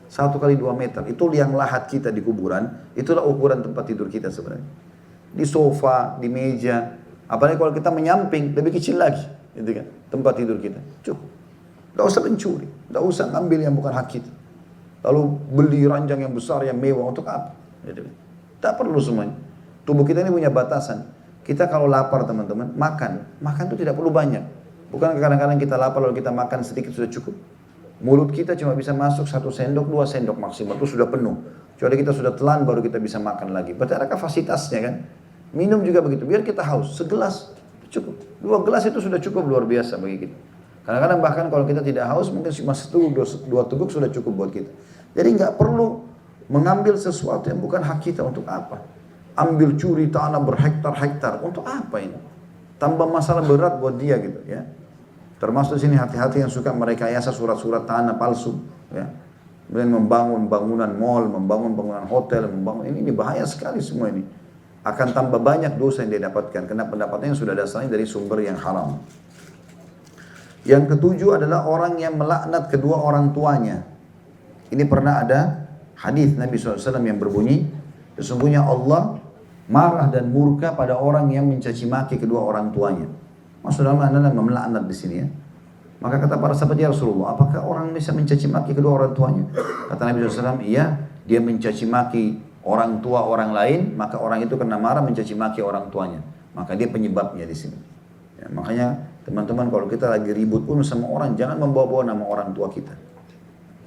1 kali 2 meter. Itu yang lahat kita di kuburan. Itulah ukuran tempat tidur kita sebenarnya. Di sofa, di meja. Apalagi kalau kita menyamping, lebih kecil lagi. Gitu kan? Tempat tidur kita. Cukup. Tidak usah mencuri. Tidak usah ngambil yang bukan hak kita. Lalu beli ranjang yang besar, yang mewah. Untuk apa? Gitu. Tak perlu semuanya. Tubuh kita ini punya batasan. Kita kalau lapar teman-teman, makan. Makan itu tidak perlu banyak. Bukan kadang-kadang kita lapar lalu kita makan sedikit sudah cukup. Mulut kita cuma bisa masuk 1 sendok, 2 sendok maksimal, itu sudah penuh. Kecuali kita sudah telan baru kita bisa makan lagi. Berarti ada kapasitasnya kan. Minum juga begitu, biar kita haus. Segelas cukup. 2 gelas itu sudah cukup luar biasa bagi kita. Kadang-kadang bahkan kalau kita tidak haus mungkin cuma 1 teguk, 2 teguk sudah cukup buat kita. Jadi nggak perlu mengambil sesuatu yang bukan hak kita. Untuk apa? Ambil curi tanah berhektar-hektar. Untuk apa ini? Tambah masalah berat buat dia gitu ya. Termasuk di sini hati-hati yang suka merekayasa surat-surat tanah palsu, ya. Kemudian membangun bangunan mall, membangun bangunan hotel, ini bahaya sekali semua ini. Akan tambah banyak dosa yang dia dapatkan karena pendapatannya sudah dasarnya dari sumber yang haram. Yang ketujuh adalah orang yang melaknat kedua orang tuanya. Ini pernah ada hadis Nabi SAW yang berbunyi, sesungguhnya Allah marah dan murka pada orang yang mencaci maki kedua orang tuanya. Maksudnya adalah melaknat di sini ya. Maka kata para sahabat, ya Rasulullah, apakah orang bisa mencaci maki kedua orang tuanya? Kata Nabi SAW, iya, dia mencaci maki orang tua orang lain, maka orang itu kena marah mencaci maki orang tuanya. Maka dia penyebabnya di sini. Ya, makanya teman-teman kalau kita lagi ribut pun sama orang, jangan membawa-bawa nama orang tua kita.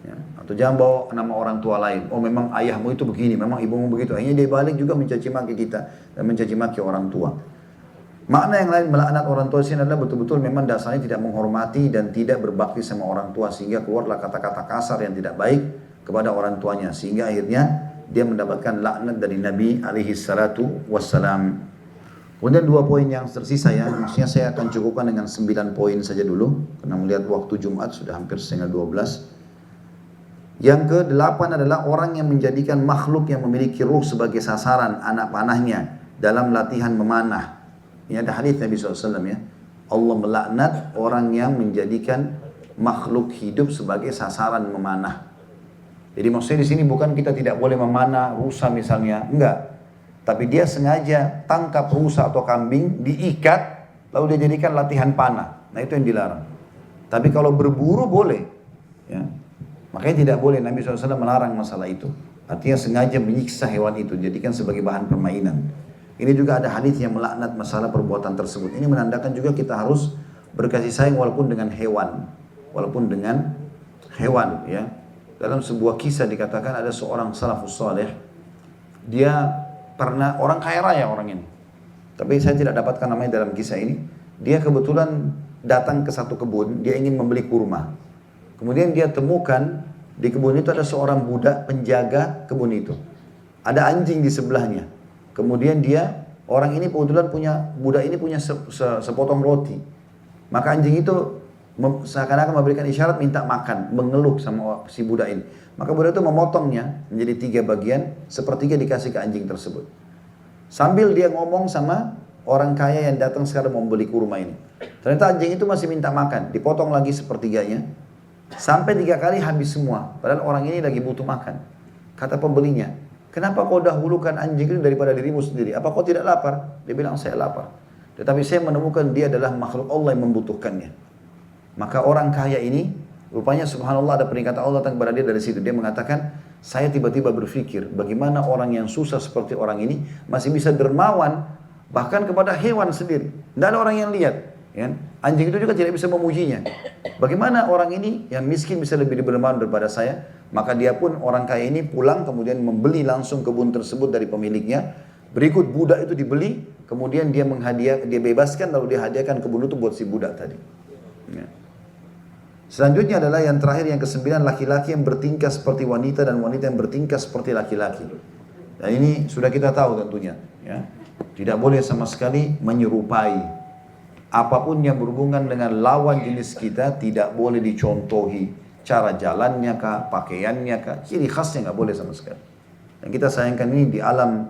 Ya, atau jangan bawa nama orang tua lain. Oh memang ayahmu itu begini, memang ibumu begitu. Akhirnya dia balik juga mencaci maki kita dan mencaci maki orang tua. Makna yang lain melaknat orang tua sini adalah betul-betul memang dasarnya tidak menghormati dan tidak berbakti sama orang tua sehingga keluarlah kata-kata kasar yang tidak baik kepada orang tuanya sehingga akhirnya dia mendapatkan laknat dari Nabi alaihi salatu wassalam. Kemudian 2 poin yang tersisa ya, maksudnya saya akan cukupkan dengan 9 poin saja dulu karena melihat waktu Jumat sudah hampir setengah 12. Yang ke-8 adalah orang yang menjadikan makhluk yang memiliki ruh sebagai sasaran anak panahnya dalam latihan memanah. Ini ada hadis Nabi SAW ya. Allah melaknat orang yang menjadikan makhluk hidup sebagai sasaran memanah. Jadi maksudnya di sini bukan kita tidak boleh memanah rusa misalnya, enggak. Tapi dia sengaja tangkap rusa atau kambing, diikat, lalu dia jadikan latihan panah. Nah itu yang dilarang. Tapi kalau berburu boleh. Ya. Makanya tidak boleh, Nabi SAW melarang masalah itu. Artinya sengaja menyiksa hewan itu, jadikan sebagai bahan permainan. Ini juga ada hadis yang melaknat masalah perbuatan tersebut. Ini menandakan juga kita harus berkasih sayang walaupun dengan hewan. Walaupun dengan hewan ya. Dalam sebuah kisah dikatakan ada seorang salafus saleh. Dia pernah orang kaya raya orang ini. Tapi saya tidak dapatkan namanya dalam kisah ini. Dia kebetulan datang ke satu kebun, dia ingin membeli kurma. Kemudian dia temukan di kebun itu ada seorang budak penjaga kebun itu. Ada anjing di sebelahnya. Kemudian orang ini kebetulan budak ini punya sepotong roti. Maka anjing itu seakan-akan memberikan isyarat minta makan, mengeluh sama si budak ini. Maka budak itu memotongnya menjadi 3 bagian, sepertiga dikasih ke anjing tersebut. Sambil dia ngomong sama orang kaya yang datang sekarang mau beli kurma ini. Ternyata anjing itu masih minta makan, dipotong lagi sepertiganya. Sampai 3 kali habis semua, padahal orang ini lagi butuh makan. Kata pembelinya, kenapa kau dahulukan anjing itu daripada dirimu sendiri? Apa kau tidak lapar? Dia bilang, saya lapar. Tetapi saya menemukan dia adalah makhluk Allah yang membutuhkannya. Maka orang kaya ini, rupanya subhanallah ada peringatan Allah datang kepada dia dari situ. Dia mengatakan, saya tiba-tiba berpikir, bagaimana orang yang susah seperti orang ini masih bisa dermawan, bahkan kepada hewan sendiri. Tidak ada orang yang lihat. Ya. Anjing itu juga tidak bisa memujinya. Bagaimana orang ini yang miskin bisa lebih dermawan daripada saya? Maka dia pun orang kaya ini pulang kemudian membeli langsung kebun tersebut dari pemiliknya. Berikut budak itu dibeli, kemudian dia bebaskan lalu dia hadiahkan kebun itu buat si budak tadi. Ya. Selanjutnya adalah yang terakhir yang ke-9, laki-laki yang bertingkah seperti wanita dan wanita yang bertingkah seperti laki-laki. Dan ini sudah kita tahu tentunya, ya. Tidak boleh sama sekali menyerupai. Apapun yang berhubungan dengan lawan jenis kita tidak boleh dicontohi. Cara jalannya kah, pakaiannya kah, ciri khasnya nggak boleh sama sekali. Dan kita sayangkan ini di alam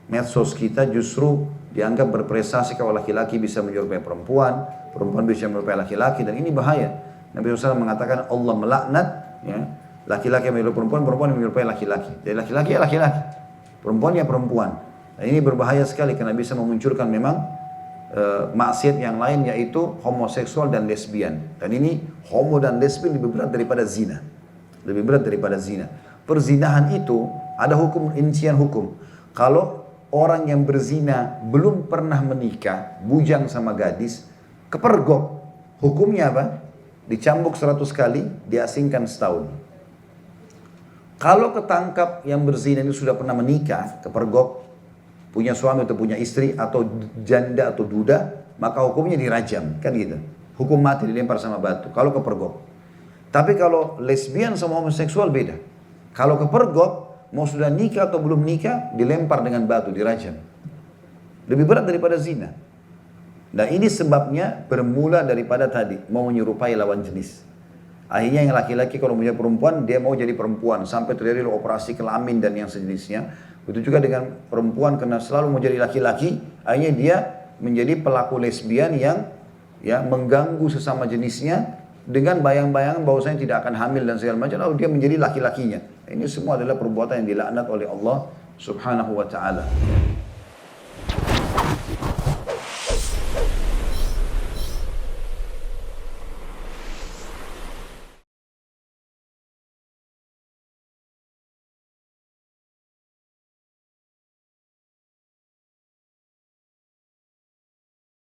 medsos kita justru dianggap berprestasi kalau laki-laki bisa menyerupai perempuan, perempuan bisa menyerupai laki-laki, dan ini bahaya. Nabi SAW mengatakan Allah melaknat, ya, laki-laki yang menyerupai perempuan, perempuan yang menyerupai laki-laki. Jadi laki-laki ya laki-laki, perempuan ya perempuan. Dan ini berbahaya sekali karena bisa memunculkan memang maksiat yang lain, yaitu homoseksual dan lesbian. Dan ini homo dan lesbian lebih berat daripada zina. Lebih berat daripada zina. Perzinahan itu ada hukum, rincian hukum. Kalau orang yang berzina belum pernah menikah, bujang sama gadis, kepergok. Hukumnya apa? Dicambuk 100 kali, diasingkan setahun. Kalau ketangkap yang berzina ini sudah pernah menikah, kepergok, punya suami atau punya istri, atau janda atau duda, maka hukumnya dirajam, kan gitu. Hukum mati, dilempar sama batu, kalau kepergok. Tapi kalau lesbian sama homoseksual beda. Kalau kepergok, mau sudah nikah atau belum nikah, dilempar dengan batu, dirajam. Lebih berat daripada zina. Dan ini sebabnya bermula daripada tadi, mau menyerupai lawan jenis. Akhirnya yang laki-laki kalau punya perempuan, dia mau jadi perempuan, sampai terjadi operasi kelamin dan yang sejenisnya. Begitu juga dengan perempuan, karena selalu mau jadi laki-laki, akhirnya dia menjadi pelaku lesbian yang ya mengganggu sesama jenisnya dengan bayang-bayangan bahwasanya tidak akan hamil dan segala macam, lalu dia menjadi laki-lakinya. Ini semua adalah perbuatan yang dilaknat oleh Allah Subhanahu wa taala.